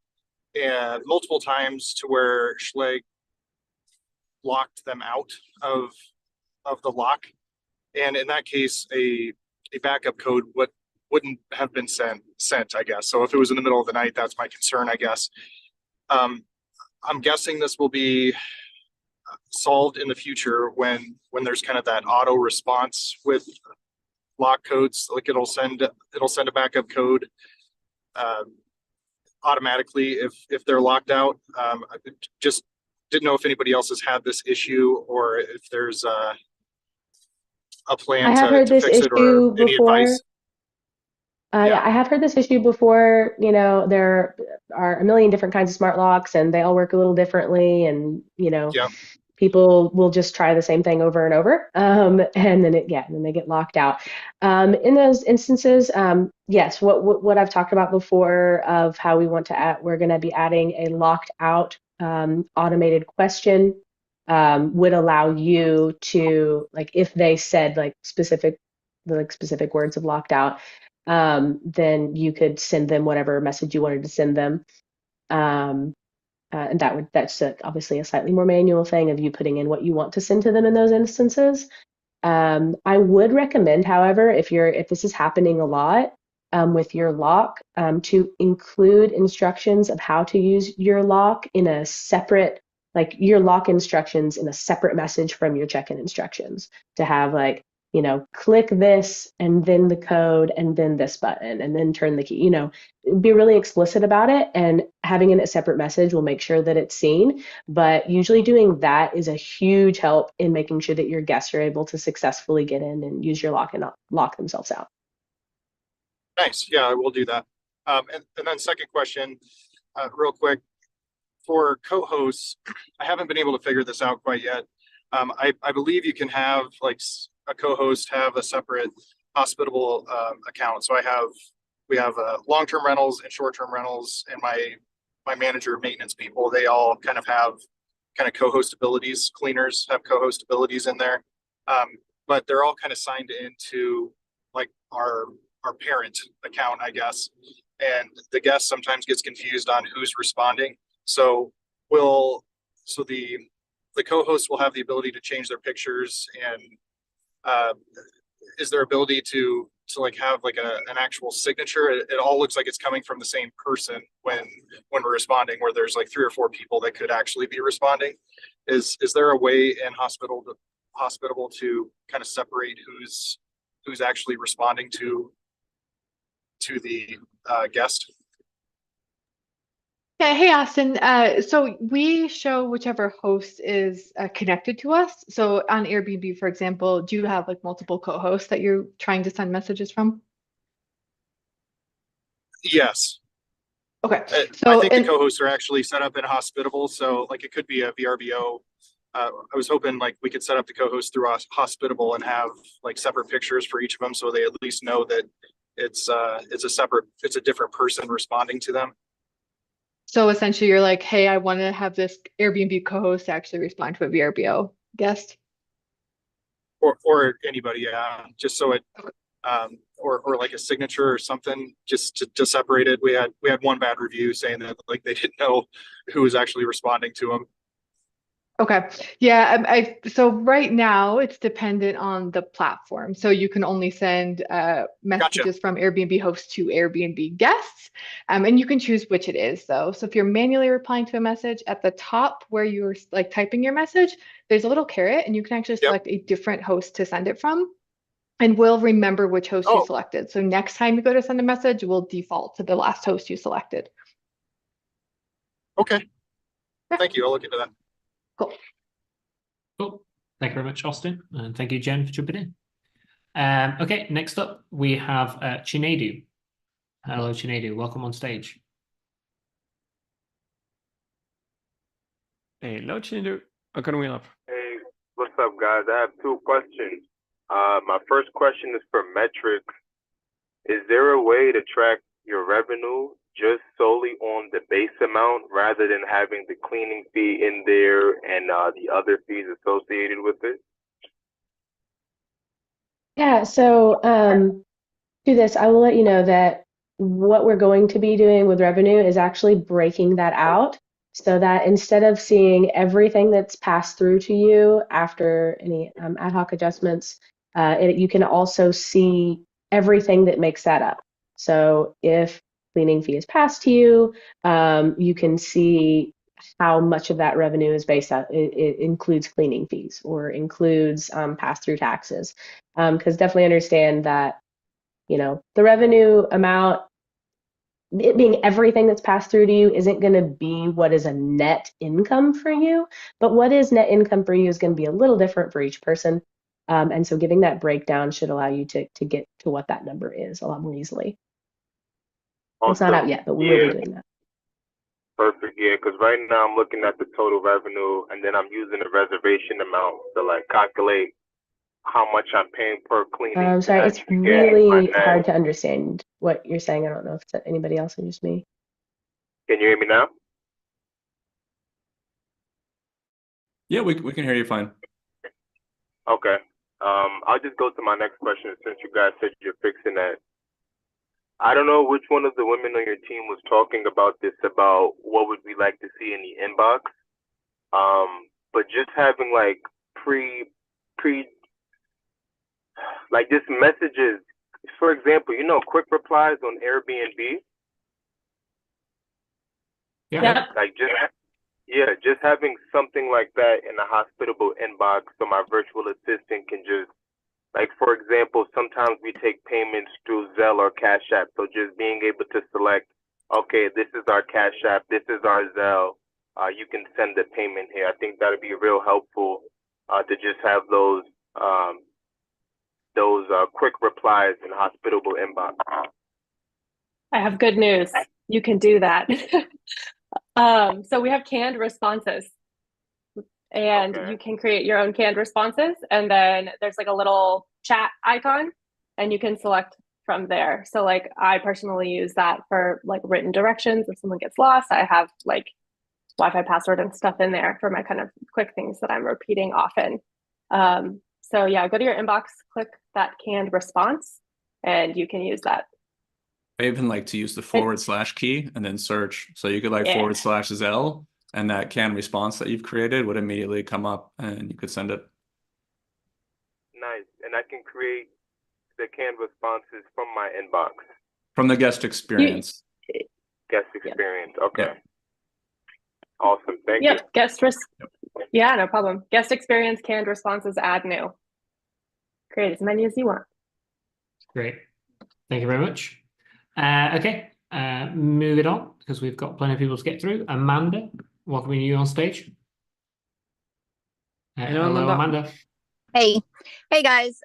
and multiple times to where Schlage locked them out of the lock. And in that case, a backup code wouldn't have been sent, I guess. So if it was in the middle of the night, that's my concern, I guess. I'm guessing this will be solved in the future when there's kind of that auto response with lock codes. Like it'll send a backup code automatically if they're locked out. I just didn't know if anybody else has had this issue or if there's a plan I have heard to this fix it or issue any before. advice. Yeah, I have heard this issue before. You know, there are a million different kinds of smart locks and they all work a little differently. And, you know, people will just try the same thing over and over. And then then they get locked out. In those instances, yes, what I've talked about before of how we want to we're going to be adding a locked out automated question would allow you to, like, if they said specific words of locked out, then you could send them whatever message you wanted to send them. And that's obviously a slightly more manual thing of you putting in what you want to send to them in those instances. I would recommend, however, if this is happening a lot with your lock, to include instructions of how to use your lock in a separate, like your lock instructions in a separate message from your check-in instructions, to have click this and then the code and then this button and then turn the key, be really explicit about it, and having it in a separate message will make sure that it's seen. But usually doing that is a huge help in making sure that your guests are able to successfully get in and use your lock and not lock themselves out. Nice. Yeah, I will do that. And then second question, real quick, for co-hosts, I haven't been able to figure this out quite yet. I believe you can have a co-host have a separate Hospitable account. So we have long-term rentals and short-term rentals, and my manager maintenance people, they all kind of have co-host abilities. Cleaners have co-host abilities in there, but they're all kind of signed into like our parent account, I guess. And the guest sometimes gets confused on who's responding. So the co-host will have the ability to change their pictures, and is there ability to have an actual signature? It all looks like it's coming from the same person when we're responding, where there's 3 or 4 people that could actually be responding. Is there a way in Hospitable to kind of separate who's actually responding to the guest? Yeah, hey Austin. So we show whichever host is connected to us. So on Airbnb, for example, do you have multiple co-hosts that you're trying to send messages from? Yes. Okay. So I think the co-hosts are actually set up in Hospitable. So it could be a VRBO. I was hoping we could set up the co-host through Hospitable and have separate pictures for each of them, so they at least know that it's a different person responding to them. So essentially you're like, hey, I want to have this Airbnb co-host actually respond to a VRBO guest. Or anybody, yeah. Just so or like a signature or something just to separate it. We had one bad review saying that like they didn't know who was actually responding to them. Okay. Yeah. So right now it's dependent on the platform. So you can only send messages from Airbnb hosts to Airbnb guests. And you can choose which it is though. So if you're manually replying to a message at the top where you're like typing your message, there's a little caret and you can actually select a different host to send it from. And we'll remember which host you selected. So next time you go to send a message, we'll default to the last host you selected. Okay. Thank you. I'll look into that. Cool. Cool. Thank you very much, Austin. And thank you, Jen, for jumping in. Okay, next up, we have Chinedu. Hello, Chinedu. Welcome on stage. Hello, Chinedu. How can we help? Hey, what's up, guys? I have two questions. My first question is for metrics. Is there a way to track your revenue just solely on the base amount rather than having the cleaning fee in there and the other fees associated with it? Yeah, so to this, I will let you know that what we're going to be doing with revenue is actually breaking that out so that instead of seeing everything that's passed through to you after any ad hoc adjustments, you can also see everything that makes that up. So if cleaning fee is passed to you, you can see how much of that revenue is based on, it includes cleaning fees or includes pass-through taxes. Because definitely understand that, you know, the revenue amount, it being everything that's passed through to you isn't going to be what is a net income for you, but what is net income for you is going to be a little different for each person. And so giving that breakdown should allow you to get to what that number is a lot more easily. Awesome. It's not out yet, but we will be doing that. Perfect, yeah, because right now I'm looking at the total revenue and then I'm using the reservation amount to like calculate how much I'm paying per cleaning. Sorry, it's really hard to understand what you're saying. I don't know if it's anybody else or just me. Can you hear me now? Yeah, we can hear you fine. Okay. I'll just go to my next question since you guys said you're fixing that. I don't know which one of the women on your team was talking about this, about what would we like to see in the inbox. But just having like like just messages, for example, you know, quick replies on Airbnb. Yeah. Like just having something like that in a Hospitable inbox so my virtual assistant can just, like, for example, sometimes we take payments through Zelle or Cash App. So just being able to select, okay, this is our Cash App, this is our Zelle. You can send the payment here. I think that would be real helpful to just have those quick replies in Hospitable inbox. I have good news. You can do that. So we have canned responses. And you can create your own canned responses. And then there's like a little chat icon and you can select from there. So like I personally use that for like written directions. If someone gets lost, I have like Wi-Fi password and stuff in there for my kind of quick things that I'm repeating often. So yeah, go to your inbox, click that canned response, and you can use that. I even like to use the / key and then search. So you could like / Zelle. And that canned response that you've created would immediately come up and you could send it. Nice. And I can create the canned responses from my inbox. From the guest experience. Guest experience. Okay. Yep. Awesome. Thank you. Yeah, no problem. Guest experience, canned responses, add new. Create as many as you want. Great. Thank you very much. Okay. Moving on because we've got plenty of people to get through. Amanda, welcoming you on stage. Hello, Amanda. Hey guys.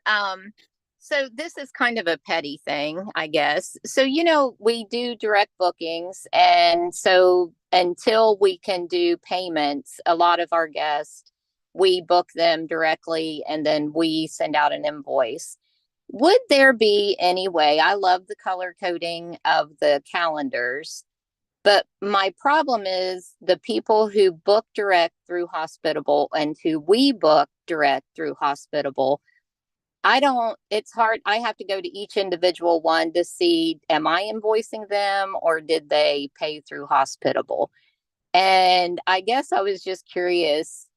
So this is kind of a petty thing, I guess. So, you know, we do direct bookings. And so until we can do payments, a lot of our guests, we book them directly and then we send out an invoice. Would there be any way, I love the color coding of the calendars, but my problem is the people who book direct through Hospitable and who we book direct through Hospitable, It's hard. I have to go to each individual one to see, am I invoicing them or did they pay through Hospitable? And I guess I was just curious,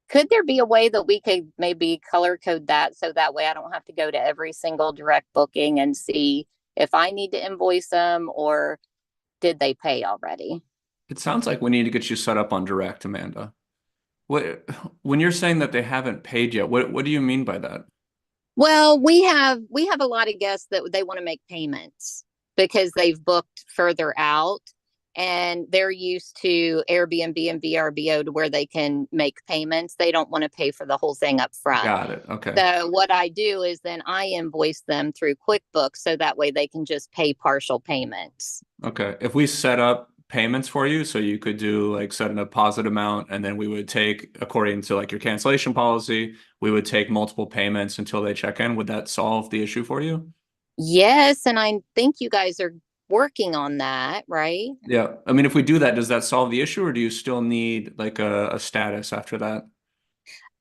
could there be a way that we could maybe color code that so that way I don't have to go to every single direct booking and see if I need to invoice them or did they pay already? It sounds like we need to get you set up on direct, Amanda. When you're saying that they haven't paid yet, what do you mean by that? Well, we have a lot of guests that they want to make payments because they've booked further out and they're used to Airbnb and VRBO to where they can make payments. They don't want to pay for the whole thing up front. Got it. Okay. So what I do is then I invoice them through QuickBooks so that way they can just pay partial payments. Okay. If we set up payments for you, so you could do like set a deposit amount, and then we would take, according to like your cancellation policy, we would take multiple payments until they check in. Would that solve the issue for you? Yes, and I think you guys are working on that, right? Yeah. I mean, if we do that, does that solve the issue, or do you still need like a status after that?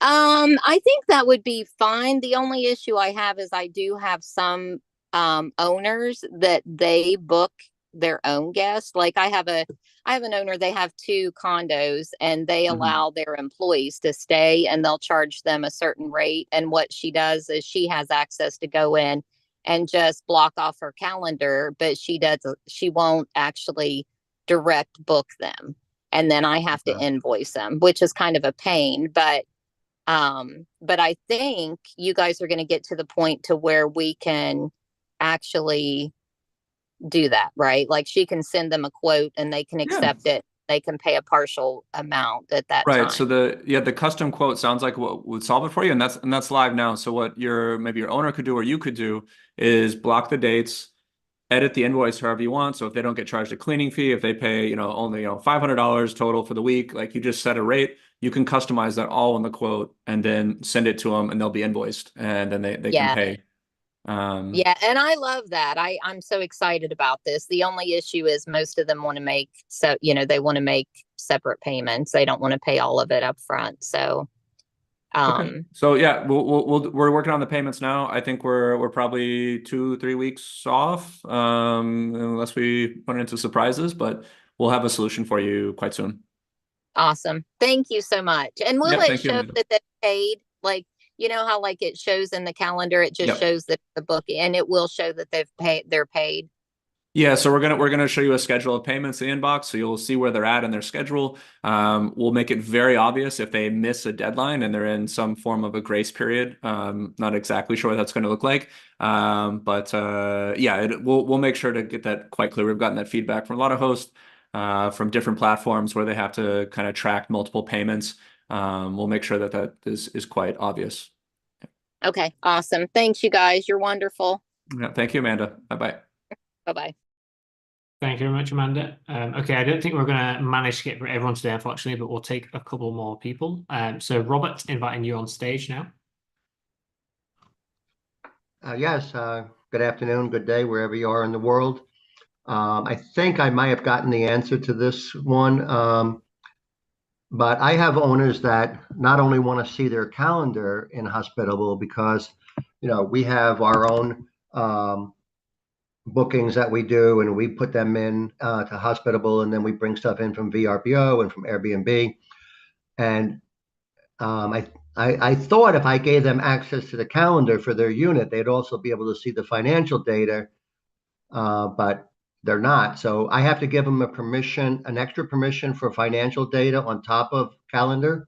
I think that would be fine. The only issue I have is I do have some owners that they book their own guests. Like I have an owner, they have 2 condos and they allow their employees to stay and they'll charge them a certain rate. And what she does is she has access to go in and just block off her calendar, but she won't actually direct book them. And then I have to invoice them, which is kind of a pain, but I think you guys are going to get to the point to where we can actually do that, right? Like she can send them a quote and they can accept it. They can pay a partial amount at that time. So the custom quote sounds like what would solve it for you, and that's live now. So what maybe your owner could do or you could do is block the dates, edit the invoice however you want. So if they don't get charged a cleaning fee, if they pay, only, $500 total for the week, like you just set a rate, you can customize that all in the quote and then send it to them and they'll be invoiced and then they can pay. Yeah, and I love that. I'm so excited about this. The only issue is most of them want to make they want to make separate payments. They don't want to pay all of it up front. So okay. So yeah, we're working on the payments now. I think we're probably 2-3 weeks off, unless we run into surprises, but we'll have a solution for you quite soon. Awesome. Thank you so much. And will it show that they paid? Like, you know how like it shows in the calendar, it just shows that the booking, and it will show that they're paid. Yeah, so we're gonna show you a schedule of payments in the inbox, so you'll see where they're at in their schedule. We'll make it very obvious if they miss a deadline and they're in some form of a grace period. Not exactly sure what that's going to look like, but we'll make sure to get that quite clear. We've gotten that feedback from a lot of hosts from different platforms where they have to kind of track multiple payments. We'll make sure that is quite obvious. Okay, awesome. Thanks, you guys. You're wonderful. Yeah, thank you, Amanda. Bye-bye. Bye-bye. Thank you very much, Amanda. Okay, I don't think we're going to manage to get through everyone today, unfortunately, but we'll take a couple more people. So Robert, inviting you on stage now. Yes, good afternoon, good day, wherever you are in the world. I think I might have gotten the answer to this one, but I have owners that not only want to see their calendar in Hospitable because, we have our own bookings that we do and we put them in to Hospitable, and then we bring stuff in from VRBO and from Airbnb. And I thought if I gave them access to the calendar for their unit, they'd also be able to see the financial data, but they're not. So I have to give them an extra permission for financial data on top of calendar.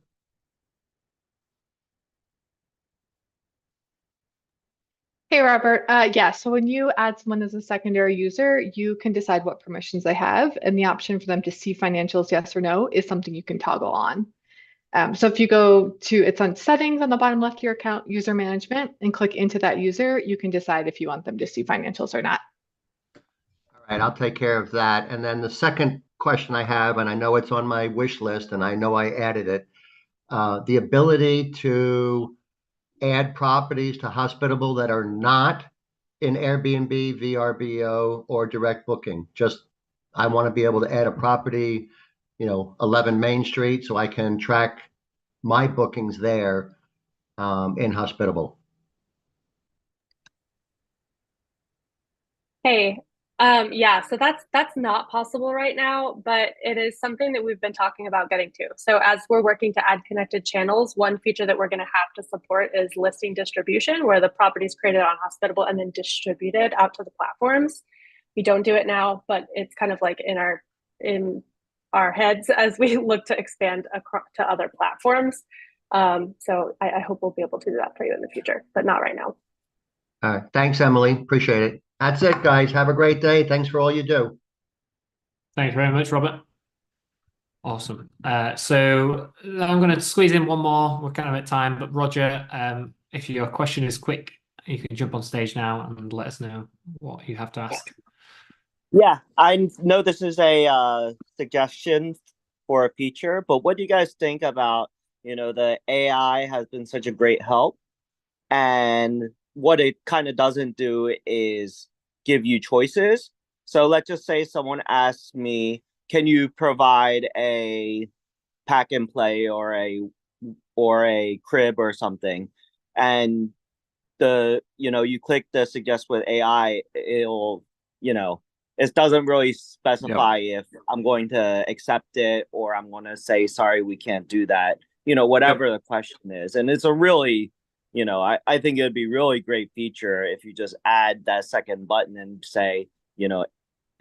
Hey, Robert. Yeah, so when you add someone as a secondary user, you can decide what permissions they have, and the option for them to see financials, yes or no, is something you can toggle on. So if you go it's on settings on the bottom left of your account, user management, and click into that user, you can decide if you want them to see financials or not. All right, I'll take care of that. And then the second question I have, and I know it's on my wish list, and I know I added it, the ability to add properties to Hospitable that are not in Airbnb, VRBO, or direct booking. I want to be able to add a property, 11 Main Street, so I can track my bookings there in Hospitable. Hey, yeah, so that's not possible right now, but it is something that we've been talking about getting to. So as we're working to add connected channels, one feature that we're going to have to support is listing distribution, where the property is created on Hospitable and then distributed out to the platforms. We don't do it now, but it's kind of like in our heads as we look to expand across to other platforms. So I hope we'll be able to do that for you in the future, but not right now. Thanks, Emily. Appreciate it. That's it, guys. Have a great day. Thanks for all you do. Thanks very much, Robert. Awesome. So I'm going to squeeze in one more. We're kind of at time, but Roger, if your question is quick, you can jump on stage now and let us know what you have to ask. Yeah, I know this is a suggestion for a feature, but what do you guys think about, the AI has been such a great help, and what it kind of doesn't do is give you choices. So let's just say someone asks me, can you provide a pack and play or a crib or something? And you click the suggest with AI, it'll, it doesn't really specify if I'm going to accept it or I'm going to say, sorry, we can't do that, whatever the question is. And it's a really, I think it'd be really great feature if you just add that second button and say,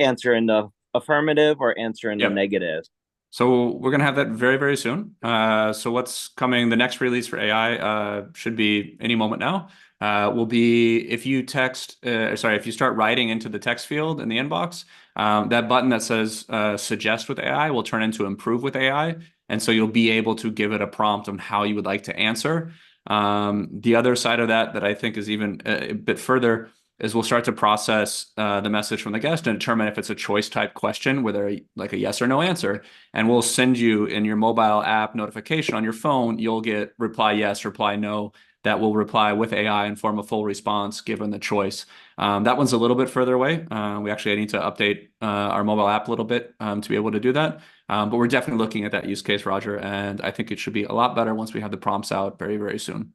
answer in the affirmative or answer in the negative. So we're going to have that very, very soon. So what's coming, the next release for AI should be any moment now. Will be if you if you start writing into the text field in the inbox, that button that says suggest with AI will turn into improve with AI. And so you'll be able to give it a prompt on how you would like to answer. The other side of that I think is even a bit further is we'll start to process the message from the guest and determine if it's a choice type question, whether like a yes or no answer. And we'll send you in your mobile app notification on your phone, you'll get reply yes, reply no, that will reply with AI and form a full response given the choice. That one's a little bit further away. We actually need to update our mobile app a little bit to be able to do that. But we're definitely looking at that use case, Roger. And I think it should be a lot better once we have the prompts out very, very soon.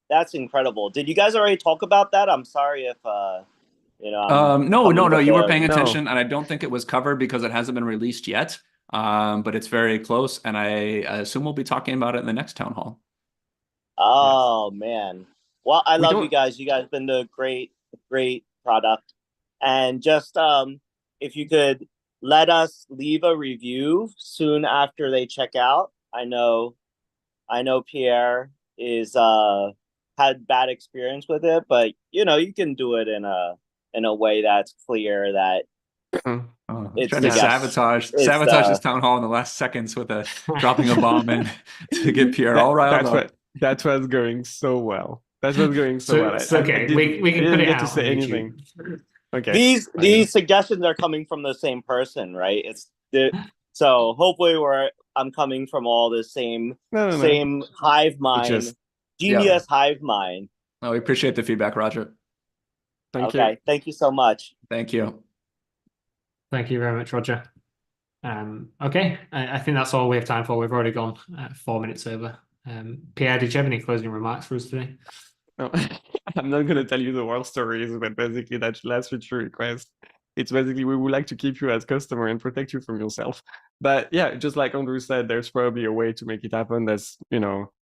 That's incredible. Did you guys already talk about that? I'm sorry if, no, you were paying attention, and I don't think it was covered because it hasn't been released yet. But it's very close, and I assume we'll be talking about it in the next town hall. Oh, man. Well, I love you guys. You guys have been doing great product. And just if you could let us leave a review soon after they check out. I know Pierre is had bad experience with it, but you can do it in a way that's clear that it's trying to sabotage this town hall in the last seconds with dropping a bomb in to get Pierre all riled up. That was going so well. That was going so well. It's okay. We can put it out to say anything. Okay. These suggestions are coming from the same person, right? So hopefully I'm coming from all the same hive mind, genius hive mind. No, we appreciate the feedback, Roger. Thank you. Thank you so much. Thank you. Thank you very much, Roger. Okay, I think that's all we have time for. We've already gone 4 minutes over. Pierre, did you have any closing remarks for us today? No, I'm not going to tell you the war stories, but basically that last feature request, it's basically we would like to keep you as customer and protect you from yourself. But yeah, just like Andrew said, there's probably a way to make it happen. That's,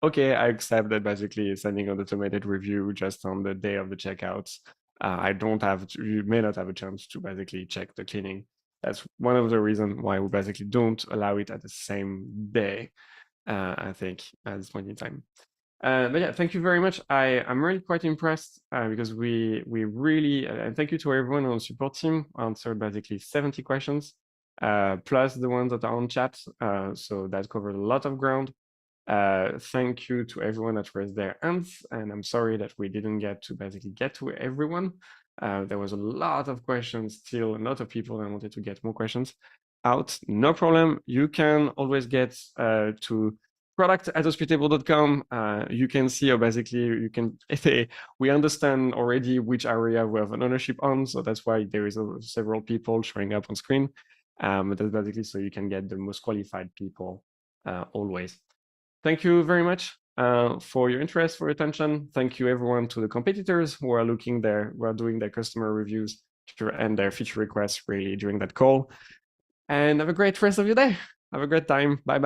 okay, I accept that basically sending an automated review just on the day of the checkouts. You may not have a chance to basically check the cleaning. That's one of the reasons why we basically don't allow it at the same day, I think, at this point in time. But yeah, thank you very much. I'm really quite impressed because we really, and thank you to everyone on the support team, answered basically 70 questions, plus the ones that are on chat. So that covered a lot of ground. Thank you to everyone that raised their hands, and I'm sorry that we didn't get to everyone. There was a lot of questions, still a lot of people that wanted to get more questions out. No problem. You can always get to product@hospitable.com. You can see, or basically we understand already which area we have an ownership on, so that's why there is several people showing up on screen. That's basically so you can get the most qualified people always. Thank you very much for your interest, for your attention. Thank you everyone to the competitors who are doing their customer reviews and their feature requests really during that call. And have a great rest of your day. Have a great time. Bye-bye.